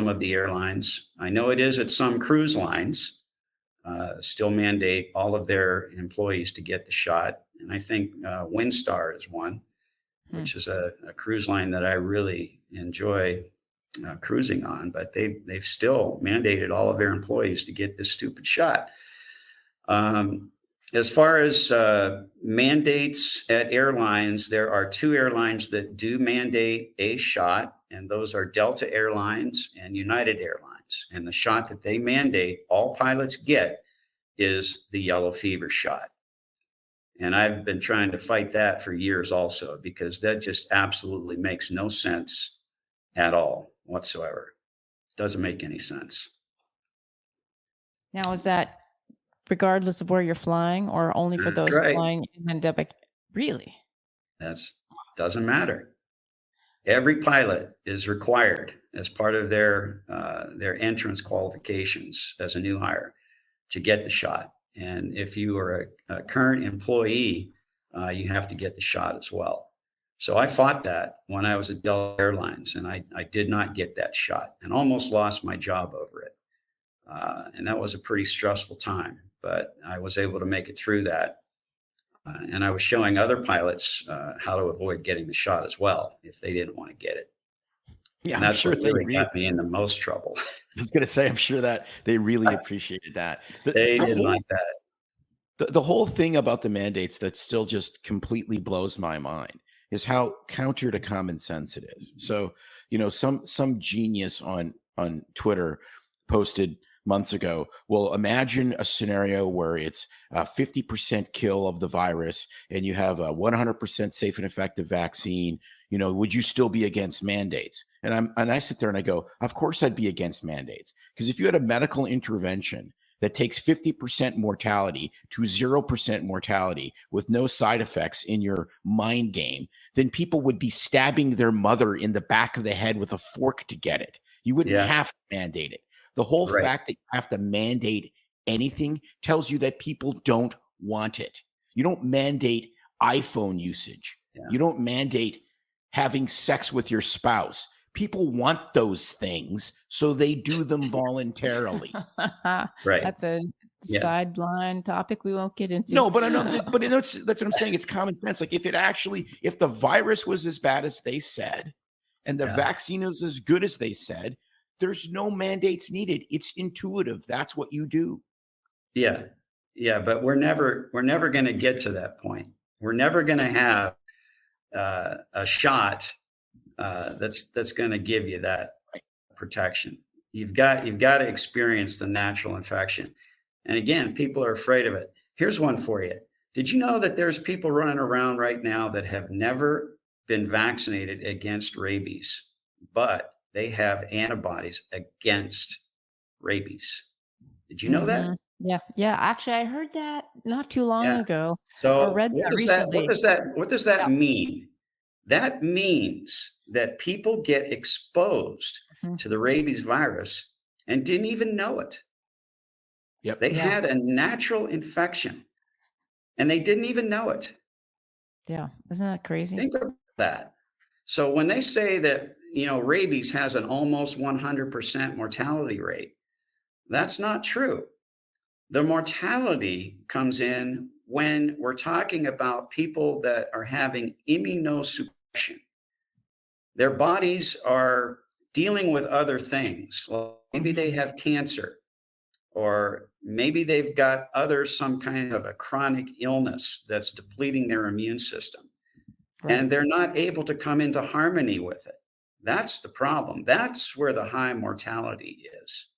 of the airlines. I know it is at some cruise lines, still mandate all of their employees to get the shot. And I think Windstar is one, which is a cruise line that I really enjoy cruising on, but they've still mandated all of their employees to get this stupid shot. As far as mandates at airlines, there are 2 airlines that do mandate a shot, and those are Delta Airlines and United Airlines. And the shot that they mandate all pilots get is the yellow fever shot. And I've been trying to fight that for years also, because that just absolutely makes no sense at all whatsoever. Doesn't make any sense.
Now, is that regardless of where you're flying, or only for those flying in endemic? Really?
Doesn't matter. Every pilot is required as part of their entrance qualifications as a new hire to get the shot. And if you are a current employee, you have to get the shot as well. So I fought that when I was at Delta Airlines, and I did not get that shot and almost lost my job over it. And that was a pretty stressful time, but I was able to make it through that. And I was showing other pilots how to avoid getting the shot as well if they didn't want to get it.
Yeah,
and that's what really got me in the most trouble.
I was going to say, I'm sure that they really appreciated that.
They didn't like that.
The whole thing about the mandates that still just completely blows my mind is how counter to common sense it is. So, some genius on Twitter posted months ago, well, imagine a scenario where it's a 50% kill of the virus and you have a 100% safe and effective vaccine. Would you still be against mandates? And I sit there and I go, of course I'd be against mandates, because if you had a medical intervention that takes 50% mortality to 0% mortality with no side effects in your mind game, then people would be stabbing their mother in the back of the head with a fork to get it. You wouldn't have to mandate it. The whole fact that you have to mandate anything tells you that people don't want it. You don't mandate iPhone usage. Yeah. You don't mandate having sex with your spouse. People want those things, so they do them voluntarily.
Right.
That's a sideline topic we won't get into.
No, but that's what I'm saying. It's common sense. Like if the virus was as bad as they said, and the vaccine is as good as they said, there's no mandates needed. It's intuitive. That's what you do.
Yeah. Yeah. But we're never going to get to that point. We're never going to have a shot that's going to give you that protection. You've got to experience the natural infection. And again, people are afraid of it. Here's one for you. Did you know that there's people running around right now that have never been vaccinated against rabies, but they have antibodies against rabies? Did you know that?
Yeah. Yeah. Actually, I heard that not too long ago.
So
or read that recently.
What does that mean? That means that people get exposed to the rabies virus and didn't even know it.
Yep.
They had a natural infection and they didn't even know it.
Yeah. Isn't that crazy?
Think about that. So when they say that, rabies has an almost 100% mortality rate, that's not true. The mortality comes in when we're talking about people that are having immunosuppression. Their bodies are dealing with other things. Maybe they have cancer, or maybe they've got some kind of a chronic illness that's depleting their immune system. Right. And they're not able to come into harmony with it. That's the problem. That's where the high mortality is.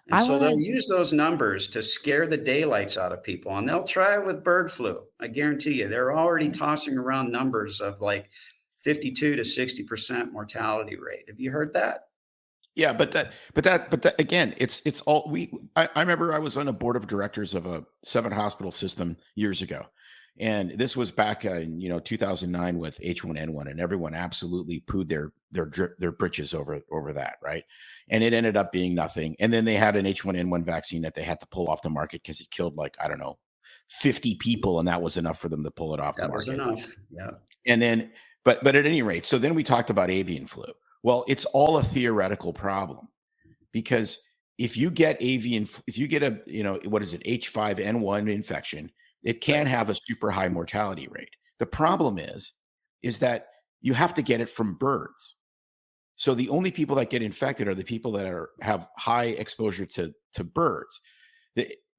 And so they'll use those numbers to scare the daylights out of people, and they'll try it with bird flu. I guarantee you, they're already tossing around numbers of like 52 to 60% mortality rate. Have you heard that?
Yeah, but that again, it's all I remember I was on a board of directors of a 7-hospital system years ago. And this was back in 2009 with H1N1, and everyone absolutely pooed their britches over that, right? And it ended up being nothing. And then they had an H1N1 vaccine that they had to pull off the market because it killed 50 people, and that was enough for them to pull it off the market.
That was enough. Yeah.
And then, but at any rate, so then we talked about avian flu. Well, it's all a theoretical problem, because if you get a H5N1 infection, it can have a super high mortality rate. The problem is that you have to get it from birds. So the only people that get infected are the people that have high exposure to birds.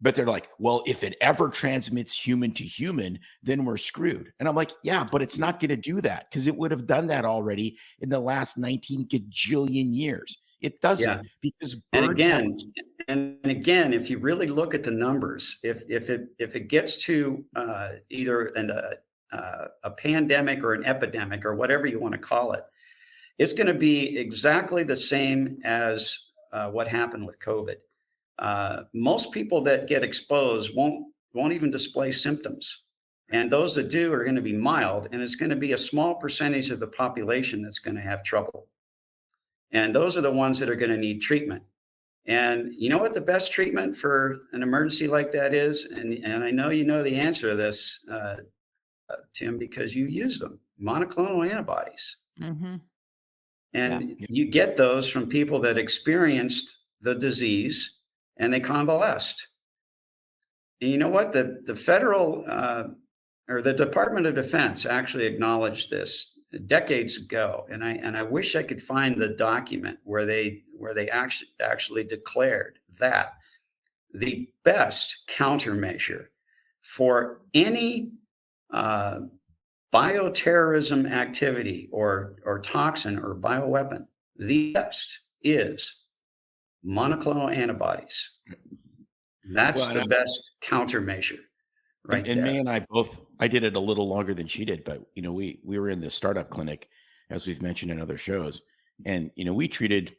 But they're like, well, if it ever transmits human to human, then we're screwed. And I'm like, yeah, but it's not going to do that, because it would have done that already in the last 19 gajillion years. It doesn't, because birds
and again, if you really look at the numbers, if it gets to either a pandemic or an epidemic or whatever you want to call it, it's going to be exactly the same as what happened with COVID. Most people that get exposed won't even display symptoms, and those that do are going to be mild, and it's going to be a small percentage of the population that's going to have trouble. And those are the ones that are going to need treatment. And you know what the best treatment for an emergency like that is? And I know you know the answer to this, Tim, because you use them: monoclonal antibodies.
Mm-hmm.
And you get those from people that experienced the disease and they convalesced. And you know what? The federal or the Department of Defense actually acknowledged this decades ago, and I wish I could find the document where they actually declared that the best countermeasure for any bioterrorism activity or toxin or bioweapon, the best is monoclonal antibodies. That's the best countermeasure. Right.
And May and I both, I did it a little longer than she did, but we were in the startup clinic, as we've mentioned in other shows, and we treated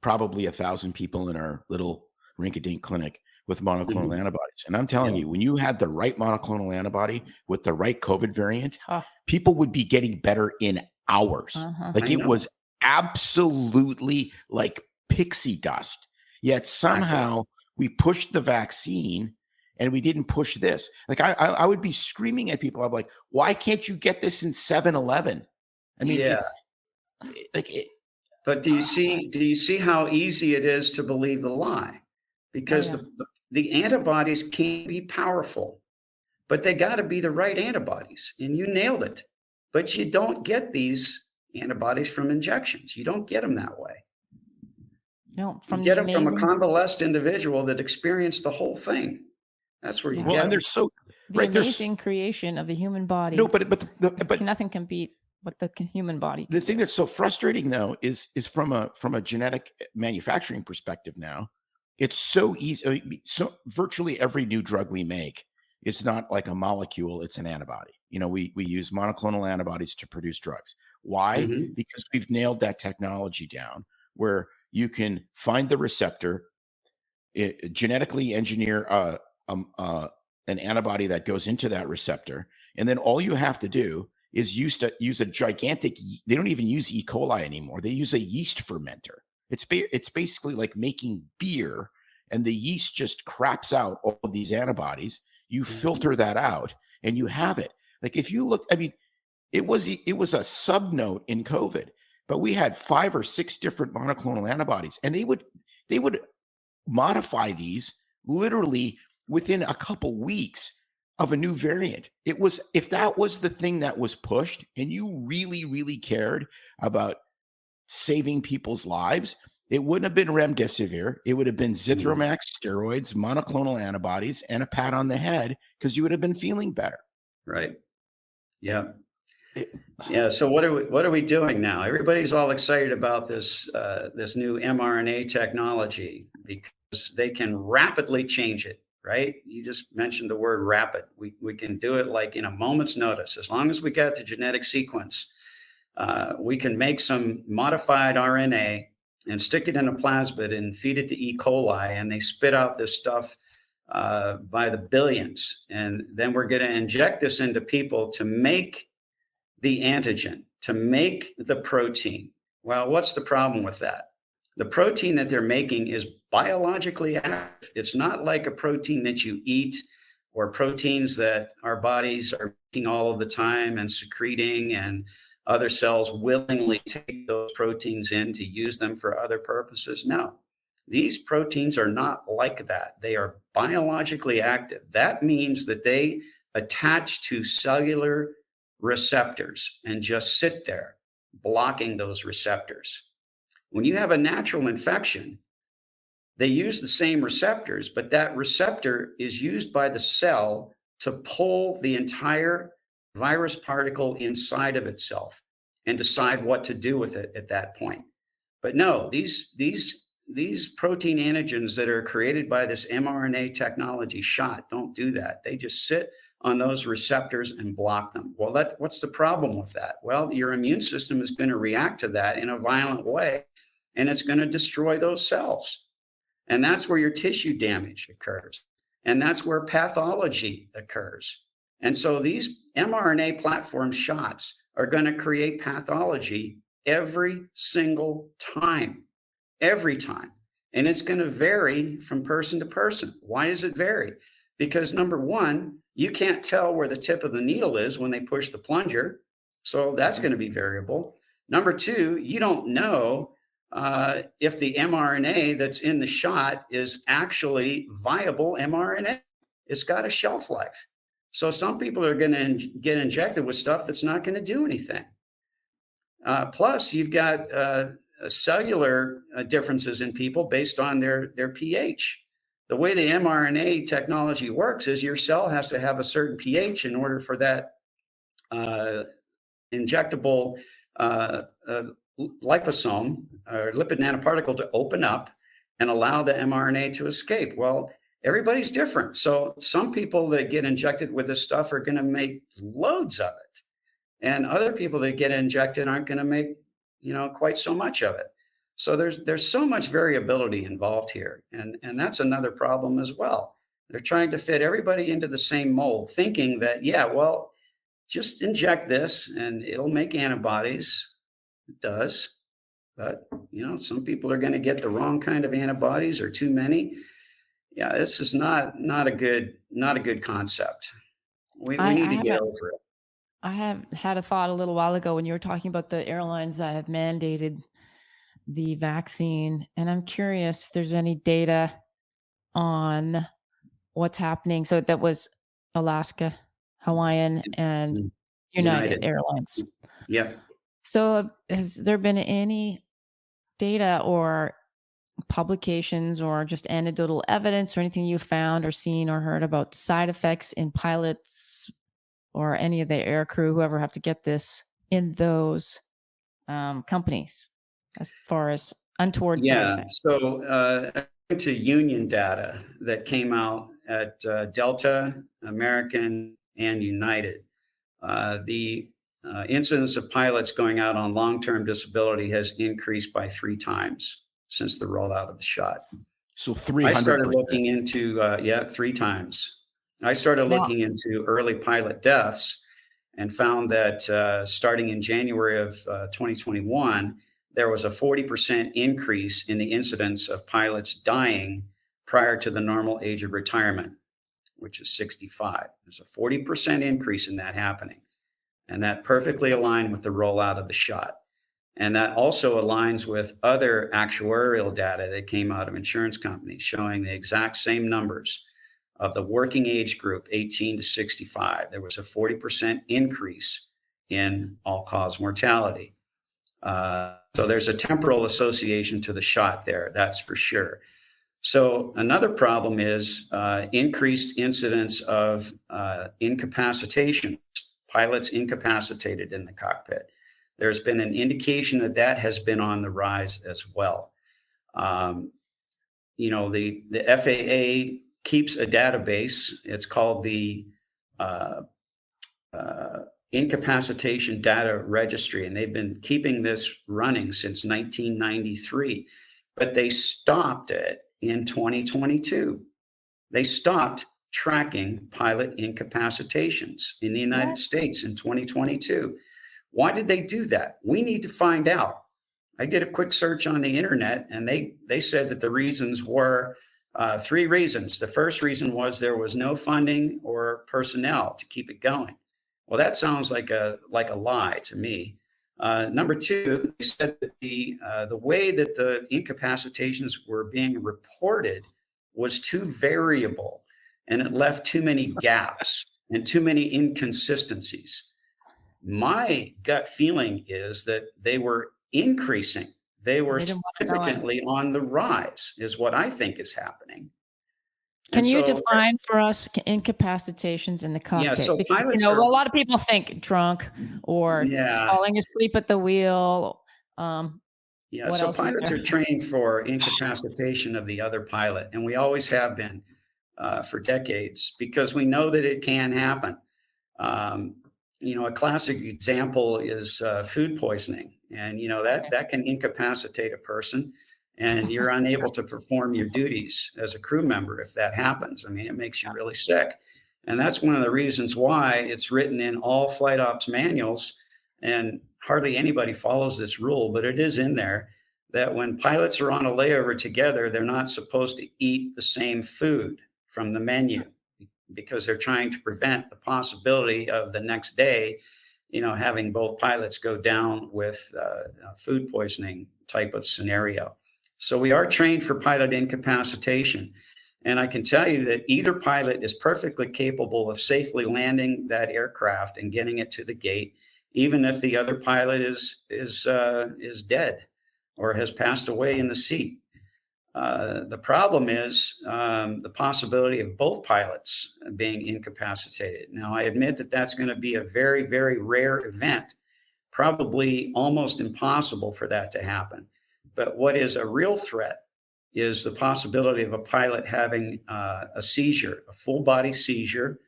probably 1,000 people in our little rinky-dink clinic with monoclonal antibodies. And I'm telling you, when you had the right monoclonal antibody with the right COVID variant, people would be getting better in hours. It was absolutely like pixie dust. Yet somehow we pushed the vaccine and we didn't push this. Like I would be screaming at people. I'm like, why can't you get this in 7-Eleven? I mean,
but do you see how easy it is to believe the lie? Because the antibodies can be powerful, but they got to be the right antibodies. And you nailed it. But you don't get these antibodies from injections. You don't get them that way.
No,
you get them from a convalescent individual that experienced the whole thing. That's where you get.
And they're so
the amazing creation of the human body.
No, but
nothing can beat what the human body.
The thing that's so frustrating though is from a genetic manufacturing perspective now, it's so easy. I mean, so virtually every new drug we make is not like a molecule; it's an antibody. We use monoclonal antibodies to produce drugs. Why? Because we've nailed that technology down, where you can find the receptor, genetically engineer an antibody that goes into that receptor, and then all you have to do is use a gigantic. They don't even use E. coli anymore. They use a yeast fermenter. It's basically like making beer, and the yeast just craps out all of these antibodies. You filter that out, and you have it. Like if you look, I mean, it was a sub note in COVID, but we had 5 or 6 different monoclonal antibodies, and they would modify these literally within a couple weeks of a new variant. It was, if that was the thing that was pushed and you really, really cared about saving people's lives, it wouldn't have been remdesivir. It would have been Zithromax steroids, monoclonal antibodies, and a pat on the head, because you would have been feeling better.
Right. Yeah. Yeah. So what are we doing now? Everybody's all excited about this new mRNA technology because they can rapidly change it. Right? You just mentioned the word rapid. We can do it like in a moment's notice. As long as we got the genetic sequence, We can make some modified RNA and stick it in a plasmid and feed it to E. coli, and they spit out this stuff by the billions. And then we're going to inject this into people to make the antigen, to make the protein. Well, what's the problem with that? The protein that they're making is biologically active. It's not like a protein that you eat or proteins that our bodies are making all of the time and secreting, and other cells willingly take those proteins in to use them for other purposes. No, these proteins are not like that. They are biologically active. That means that they attach to cellular receptors and just sit there blocking those receptors. When you have a natural infection, they use the same receptors, but that receptor is used by the cell to pull the entire virus particle inside of itself and decide what to do with it at that point. But no, these protein antigens that are created by this mRNA technology shot don't do that. They just sit on those receptors and block them. Well, what's the problem with that? Well, your immune system is going to react to that in a violent way, and it's going to destroy those cells. And that's where your tissue damage occurs. And that's where pathology occurs. And so these mRNA platform shots are going to create pathology every single time, every time. And it's going to vary from person to person. Why does it vary? Because number one, you can't tell where the tip of the needle is when they push the plunger. So that's going to be variable. Number two, you don't know if the mRNA that's in the shot is actually viable mRNA. It's got a shelf life. So some people are going to get injected with stuff that's not going to do anything. Plus, you've got cellular differences in people based on their pH. The way the mRNA technology works is your cell has to have a certain pH in order for that injectable liposome or lipid nanoparticle to open up and allow the mRNA to escape. Well, everybody's different. So some people that get injected with this stuff are going to make loads of it. And other people that get injected aren't going to make, quite so much of it. So there's so much variability involved here. And that's another problem as well. They're trying to fit everybody into the same mold, thinking that, just inject this and it'll make antibodies. It does. But, some people are going to get the wrong kind of antibodies or too many. Yeah, this is not a good concept. We need to get over it.
I have had a thought a little while ago when you were talking about the airlines that have mandated the vaccine, and I'm curious if there's any data on what's happening. So that was Alaska, Hawaiian, and United Airlines.
Yeah.
So has there been any data or publications or just anecdotal evidence or anything you found or seen or heard about side effects in pilots or any of the air crew, whoever have to get this in those companies as far as untoward side effects?
So according to union data that came out at Delta, American, and United, the incidence of pilots going out on long-term disability has increased by 3 times since the rollout of the shot.
So 300%.
I started looking into 3 times. I started looking into early pilot deaths and found that starting in January of 2021, there was a 40% increase in the incidence of pilots dying prior to the normal age of retirement, which is 65. There's a 40% increase in that happening. And that perfectly aligned with the rollout of the shot. And that also aligns with other actuarial data that came out of insurance companies showing the exact same numbers of the working age group, 18 to 65. There was a 40% increase in all-cause mortality. So there's a temporal association to the shot there, that's for sure. So another problem is increased incidence of incapacitation, pilots incapacitated in the cockpit. There's been an indication that has been on the rise as well. The FAA keeps a database. It's called the incapacitation data registry, and they've been keeping this running since 1993, but they stopped it in 2022. They stopped tracking pilot incapacitations in the United States in 2022. Why did they do that? We need to find out. I did a quick search on the internet, and they said that the reasons were 3 reasons. The first reason was there was no funding or personnel to keep it going. Well, that sounds like a lie to me. Number 2, they said that the way that the incapacitations were being reported was too variable, and it left too many gaps and too many inconsistencies. My gut feeling is that they were increasing. They were significantly on the rise, is what I think is happening.
Can you define for us incapacitations in the cockpit?
Yeah, so
because,
pilots
a lot of people think drunk or falling asleep at the wheel.
So pilots are trained for incapacitation of the other pilot, and we always have been for decades, because we know that it can happen. A classic example is food poisoning, and that can incapacitate a person, and you're unable to perform your duties as a crew member if that happens. I mean, it makes you really sick, and that's one of the reasons why it's written in all flight ops manuals, and hardly anybody follows this rule, but it is in there, that when pilots are on a layover together, they're not supposed to eat the same food from the menu, because they're trying to prevent the possibility of the next day, having both pilots go down with a food poisoning type of scenario. So we are trained for pilot incapacitation. And I can tell you that either pilot is perfectly capable of safely landing that aircraft and getting it to the gate, even if the other pilot is dead or has passed away in the seat. The problem is the possibility of both pilots being incapacitated. Now, I admit that that's going to be a very, very rare event, probably almost impossible for that to happen. But what is a real threat is the possibility of a pilot having a seizure, a full body seizure.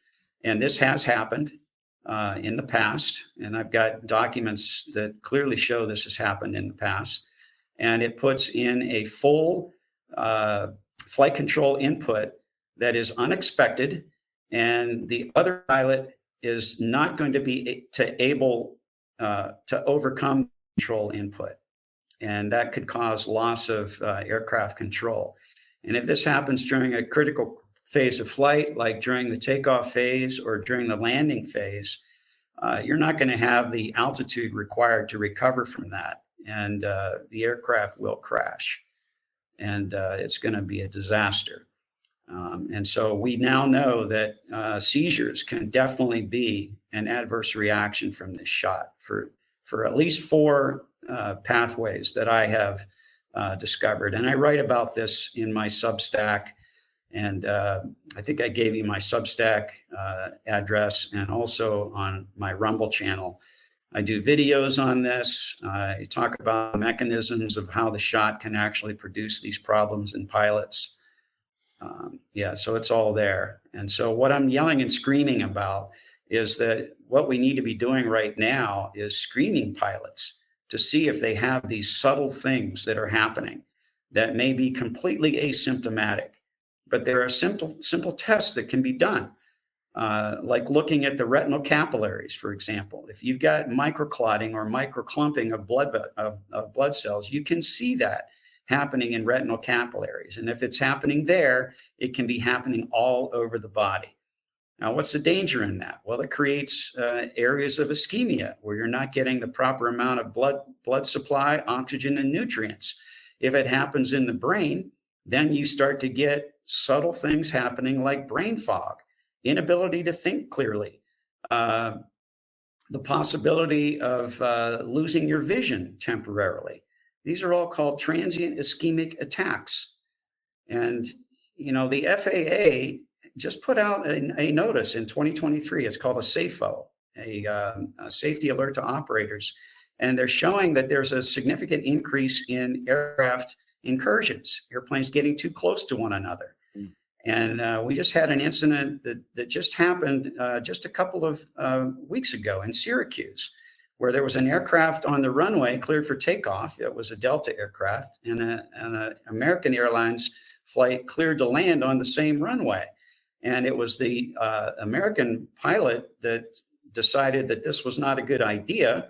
And this has happened in the past. And I've got documents that clearly show this has happened in the past. And it puts in a full flight control input that is unexpected, and the other pilot is not going to be able to overcome control input, and that could cause loss of aircraft control. And if this happens during a critical phase of flight, like during the takeoff phase or during the landing phase, you're not going to have the altitude required to recover from that, and the aircraft will crash. And it's going to be a disaster. And so we now know that seizures can definitely be an adverse reaction from this shot for at least 4 pathways that I have discovered. And I write about this in my Substack. And I think I gave you my Substack address, and also on my Rumble channel. I do videos on this. I talk about the mechanisms of how the shot can actually produce these problems in pilots. So it's all there. And so what I'm yelling and screaming about is that what we need to be doing right now is screening pilots to see if they have these subtle things that are happening that may be completely asymptomatic. But there are simple tests that can be done. Like looking at the retinal capillaries, for example. If you've got microclotting or microclumping of blood cells, you can see that happening in retinal capillaries. And if it's happening there, it can be happening all over the body. Now, what's the danger in that? Well, it creates areas of ischemia where you're not getting the proper amount of blood supply, oxygen, and nutrients. If it happens in the brain, then you start to get subtle things happening like brain fog, inability to think clearly, the possibility of losing your vision temporarily. These are all called transient ischemic attacks. And, the FAA just put out a notice in 2023. It's called a SAFO, a safety alert to operators. And they're showing that there's a significant increase in aircraft incursions, airplanes getting too close to one another. And we just had an incident that just happened just a couple of weeks ago in Syracuse, where there was an aircraft on the runway cleared for takeoff. It was a Delta aircraft, and an American Airlines flight cleared to land on the same runway. And it was the American pilot that decided that this was not a good idea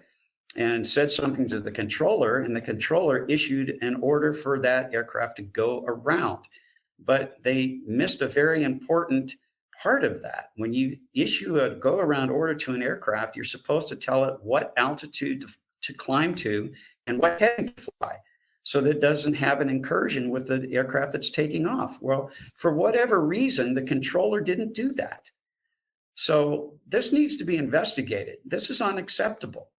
and said something to the controller, and the controller issued an order for that aircraft to go around. But they missed a very important part of that. When you issue a go around order to an aircraft, you're supposed to tell it what altitude to climb to and what heading to fly, so that it doesn't have an incursion with the aircraft that's taking off. Well, for whatever reason, the controller didn't do that. So this needs to be investigated. This is unacceptable.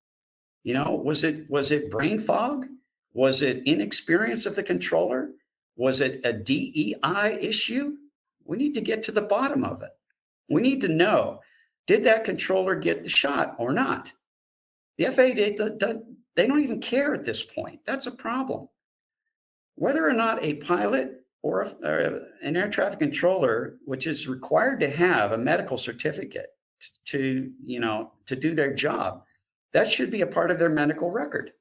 You know, was it brain fog? Was it inexperience of the controller? Was it a DEI issue? We need to get to the bottom of it. We need to know, did that controller get the shot or not? The FAA, they don't even care at this point. That's a problem. Whether or not a pilot or an air traffic controller, which is required to have a medical certificate to do their job, that should be a part of their medical record.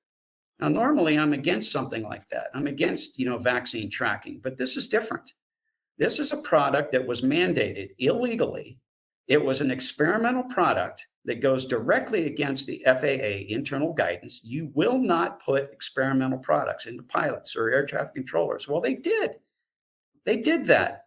Now, normally I'm against something like that. I'm against, vaccine tracking, but this is different. This is a product that was mandated illegally. It was an experimental product that goes directly against the FAA internal guidance. You will not put experimental products into pilots or air traffic controllers. Well, they did. They did that.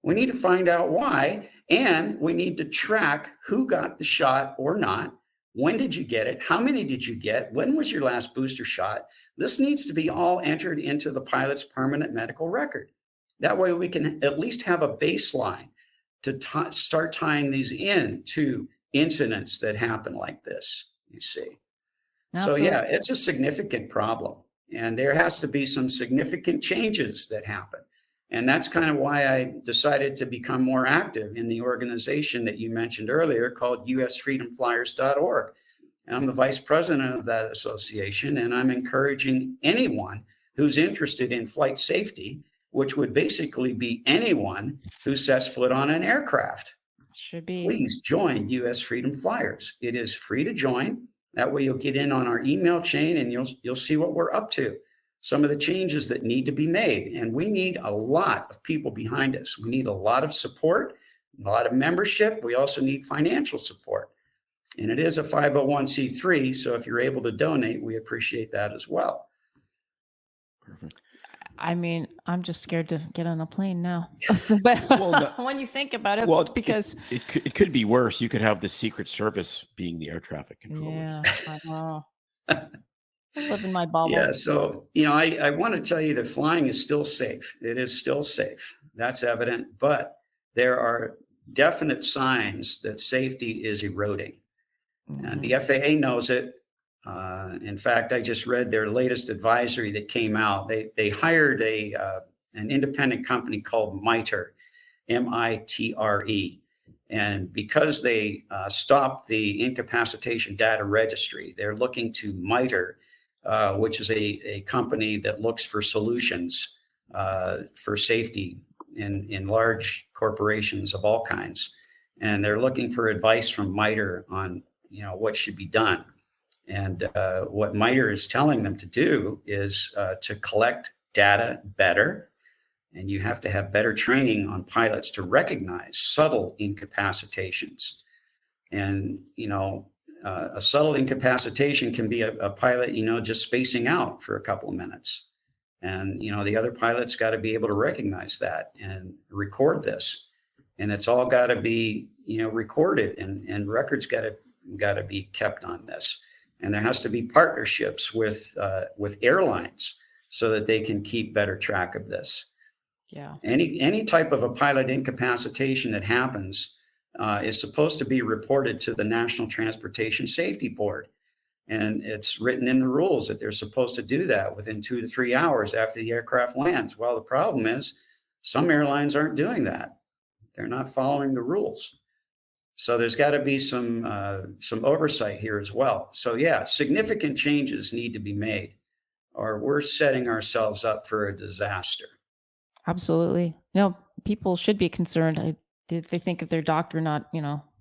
We need to find out why, and we need to track who got the shot or not. When did you get it? How many did you get? When was your last booster shot? This needs to be all entered into the pilot's permanent medical record. That way we can at least have a baseline to start tying these in to incidents that happen like this, you see. Absolutely. So yeah, it's a significant problem, and there has to be some significant changes that happen. And that's kind of why I decided to become more active in the organization that you mentioned earlier called usfreedomflyers.org. And I'm the vice president of that association, and I'm encouraging anyone who's interested in flight safety, which would basically be anyone who sets foot on an aircraft.
Should be. Please
join US Freedom Flyers. It is free to join. That way you'll get in on our email chain and you'll see what we're up to. Some of the changes that need to be made. And we need a lot of people behind us. We need a lot of support, a lot of membership. We also need financial support. And it is a 501c3. So if you're able to donate, we appreciate that as well.
Perfect.
I mean, I'm just scared to get on a plane now. But when you think about it, because
it could be worse. You could have the Secret Service being the air traffic controller.
Yeah, I know. I live in my bubble.
Yeah, so I want to tell you that flying is still safe. It is still safe. That's evident, but there are definite signs that safety is eroding, and the FAA knows it. In fact, I just read their latest advisory that came out. They hired an independent company called MITRE, MITRE. And because they stopped the incapacitation data registry, they're looking to MITRE, which is a company that looks for solutions for safety in large corporations of all kinds. And they're looking for advice from MITRE on what should be done. And what MITRE is telling them to do is to collect data better. And you have to have better training on pilots to recognize subtle incapacitations. And, a subtle incapacitation can be a pilot, just spacing out for a couple of minutes. And, the other pilot's got to be able to recognize that and record this. And it's all got to be, recorded, and records got to be kept on this. And there has to be partnerships with airlines so that they can keep better track of this.
Yeah.
Any type of a pilot incapacitation that happens is supposed to be reported to the National Transportation Safety Board. And it's written in the rules that they're supposed to do that within 2 to 3 hours after the aircraft lands. Well, the problem is some airlines aren't doing that. They're not following the rules. So there's got to be some oversight here as well. So yeah, significant changes need to be made, or we're setting ourselves up for a disaster.
Absolutely. People should be concerned. They think of their doctor not,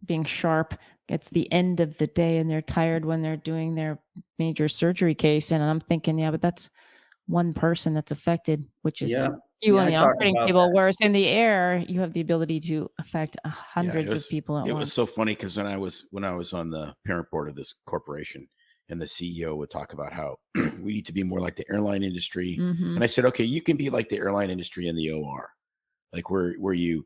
being sharp. It's the end of the day and they're tired when they're doing their major surgery case. And I'm thinking, yeah, but that's one person that's affected, which is you on the operating table. Whereas in the air, you have the ability to affect hundreds of people at once.
It was so funny because when I was on the parent board of this corporation, and the CEO would talk about how we need to be more like the airline industry.
Mm-hmm.
And I said, okay, you can be like the airline industry in the OR, like where you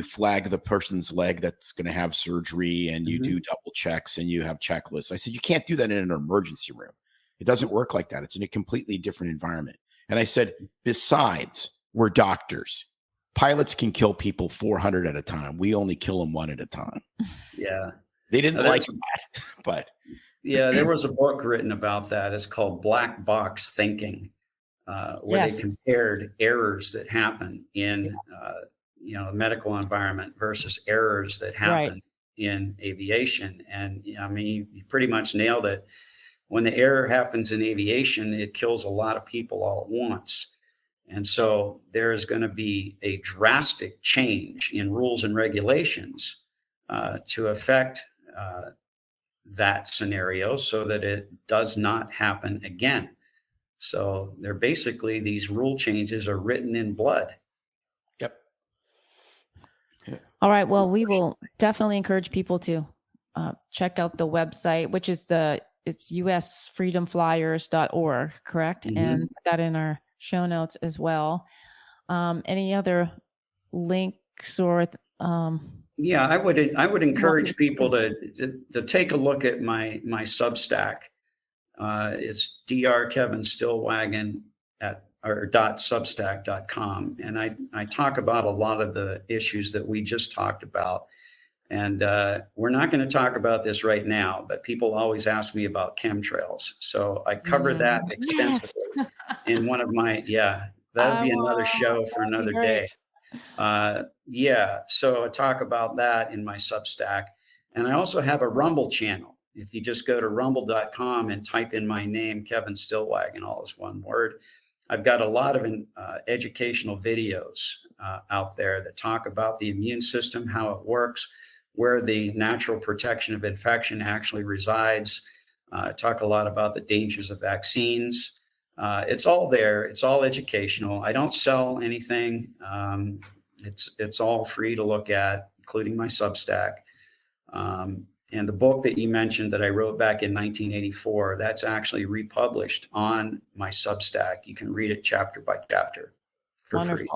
flag the person's leg that's going to have surgery and you do double checks and you have checklists. I said, you can't do that in an emergency room. It doesn't work like that. It's in a completely different environment. And I said, besides, we're doctors. Pilots can kill people 400 at a time. We only kill them one at a time.
Yeah.
They didn't like that, but...
Yeah, there was a book written about that. It's called Black Box Thinking, where they compared errors that happen in a medical environment versus errors that happen in aviation. And I mean, you pretty much nailed it. When the error happens in aviation, it kills a lot of people all at once. And so there is going to be a drastic change in rules and regulations to affect that scenario so that it does not happen again. So they're basically, these rule changes are written in blood.
Yep.
All right. Well, we will definitely encourage people to check out the website, which is it's usfreedomflyers.org, correct?
Mm-hmm.
And put that in our show notes as well. Any other links or
yeah, I would encourage people to take a look at my Substack. It's Dr. Kevin Stillwagon .substack.com, and I talk about a lot of the issues that we just talked about. And we're not going to talk about this right now, but people always ask me about chemtrails, so I cover that extensively in one of my that'd be another show for another day. So I talk about that in my Substack. And I also have a Rumble channel. If you just go to rumble.com and type in my name, Kevin Stillwagon, all is one word, I've got a lot of educational videos out there that talk about the immune system, how it works, where the natural protection of infection actually resides. Talk a lot about the dangers of vaccines. It's all there. It's all educational. I don't sell anything. It's all free to look at, including my Substack. And the book that you mentioned that I wrote back in 1984, that's actually republished on my Substack. You can read it chapter by chapter for free.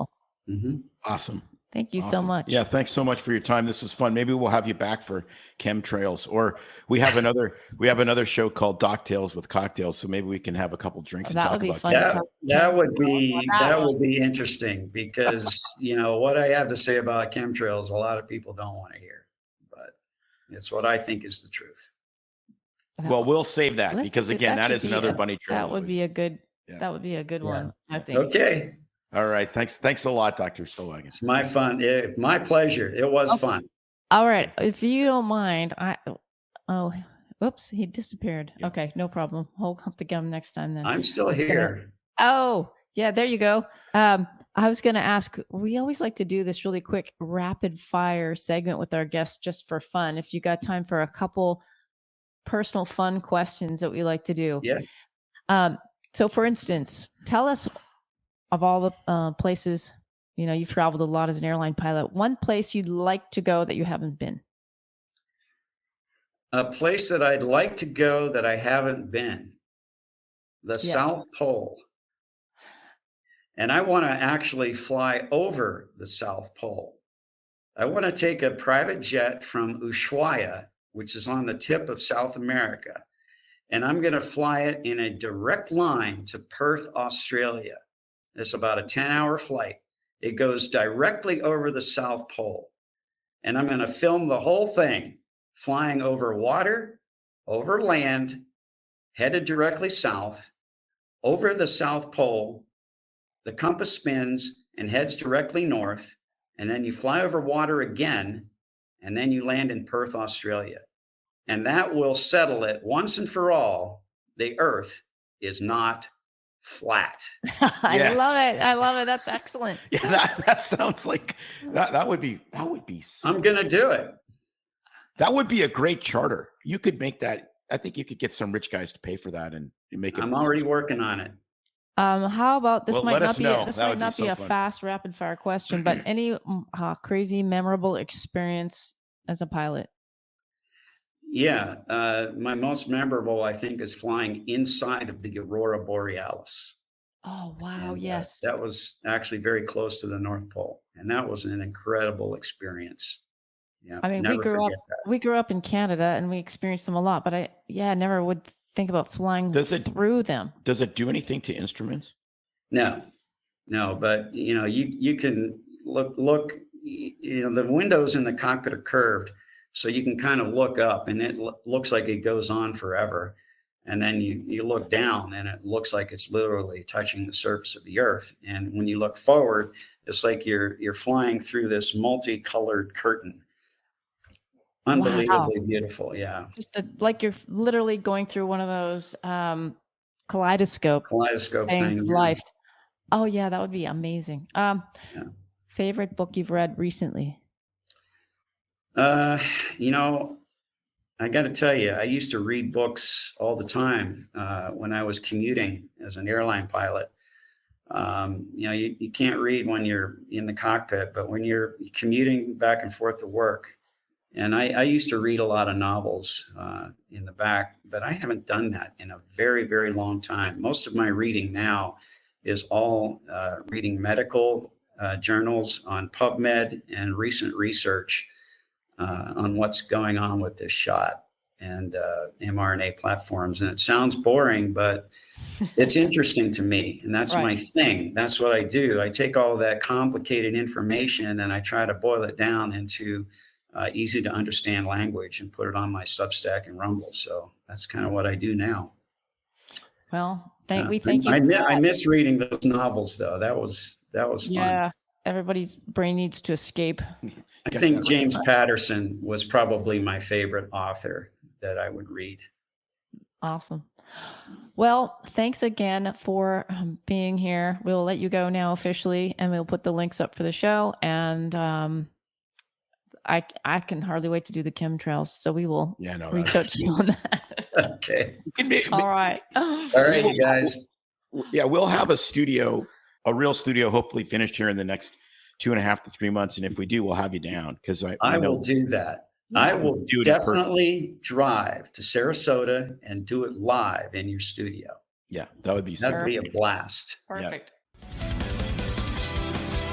Mm-hmm.
Awesome.
Thank you so much.
Yeah, thanks so much for your time. This was fun. Maybe we'll have you back for chemtrails, or we have another show called Doc Tales with Cocktails. So maybe we can have a couple drinks and talk about
that. That would be interesting because what I have to say about chemtrails, a lot of people don't want to hear, but it's what I think is the truth.
Well, we'll save that because again, that is another bunny trail.
That would be a good. That would be a good one, I think.
Okay.
All right. Thanks a lot, Dr. Stillwagon.
It's my pleasure. It was fun.
All right. If you don't mind, oops, he disappeared. Yeah. Okay, no problem. We'll have to get him next time then.
I'm still here.
Oh, yeah, there you go. I was going to ask, we always like to do this really quick rapid fire segment with our guests just for fun. If you got time for a couple personal fun questions that we like to do.
Yeah.
So for instance, tell us, of all the places, you've traveled a lot as an airline pilot, one place you'd like to go that you haven't been.
A place that I'd like to go that I haven't been. The South Pole. And I want to actually fly over the South Pole. I want to take a private jet from Ushuaia, which is on the tip of South America, and I'm going to fly it in a direct line to Perth, Australia. It's about a 10-hour flight. It goes directly over the South Pole. And I'm going to film the whole thing, flying over water, over land, headed directly south, over the South Pole. The compass spins and heads directly north. And then you fly over water again, and then you land in Perth, Australia. And that will settle it once and for all. The Earth is not flat.
I
Yes.
love it. I love it. That's excellent.
Yeah, that sounds like that would be
I'm going to do it.
that would be a great charter. You could make that. I think you could get some rich guys to pay for that and make it.
I'm already working on it.
How about this?
Well,
might
let
not
us
be
know.
this
That
might
would be
not be
so
a
fun.
fast rapid fire question, but any crazy memorable experience as a pilot?
Yeah. My most memorable, I think, is flying inside of the Aurora Borealis.
Oh wow,
And,
yes.
that was actually very close to the North Pole. And that was an incredible experience. Yeah.
I mean,
never forget that.
we grew up in Canada and we experienced them a lot, but I never would think about flying through them.
Does it do anything to instruments?
No, but you can look, the windows in the cockpit are curved, so you can kind of look up and it looks like it goes on forever. And then you look down and it looks like it's literally touching the surface of the earth. And when you look forward, it's like you're flying through this multicolored curtain. Unbelievably beautiful. Yeah.
Just like you're literally going through one of those kaleidoscope things
thing.
of life. Oh yeah, that would be amazing. Favorite book you've read recently?
I got to tell you, I used to read books all the time when I was commuting as an airline pilot. You can't read when you're in the cockpit, but when you're commuting back and forth to work, and I used to read a lot of novels in the back, but I haven't done that in a very, very long time. Most of my reading now is all reading medical journals on PubMed and recent research on what's going on with this shot and mRNA platforms. And it sounds boring, but it's interesting to me. And that's my thing. That's what I do. I take all that complicated information and I try to boil it down into easy to understand language and put it on my Substack and Rumble. So that's kind of what I do now.
Well, thank you.
I miss reading those novels though. That was fun.
Yeah. Everybody's brain needs to escape.
I think James Patterson was probably my favorite author that I would read.
Awesome. Well, thanks again for being here. We'll let you go now officially, and we'll put the links up for the show. And I can hardly wait to do the chemtrails, so we will reach out to you on that.
Okay.
All right.
All right, you guys.
Yeah, we'll have a real studio, hopefully finished here in the next 2.5 to 3 months. And if we do, we'll have you down because I will
do that. I will definitely drive to Sarasota and do it live in your studio.
Yeah, that'd be
a blast.
Perfect.
Yeah.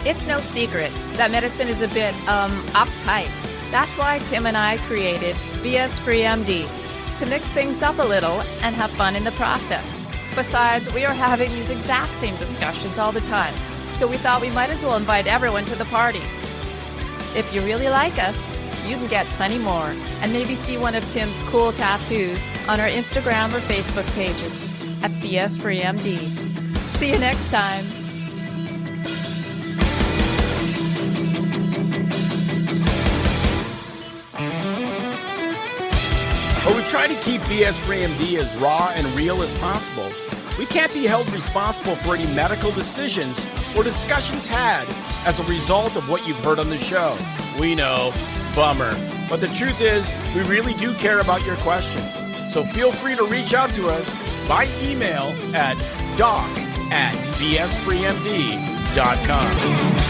It's no secret that medicine is a bit uptight. That's why Tim and I created BS Free MD to mix things up a little and have fun in the process. Besides, we are having these exact same discussions all the time, so we thought we might as well invite everyone to the party. If you really like us, you can get plenty more and maybe see one of Tim's cool tattoos on our Instagram or Facebook pages at BS Free MD. See you next time.
But we try to keep BS Free MD as raw and real as possible. We can't be held responsible for any medical decisions or discussions had as a result of what you've heard on the show. We know, bummer. But the truth is, we really do care about your questions. So feel free to reach out to us by email at doc@bsfreemd.com.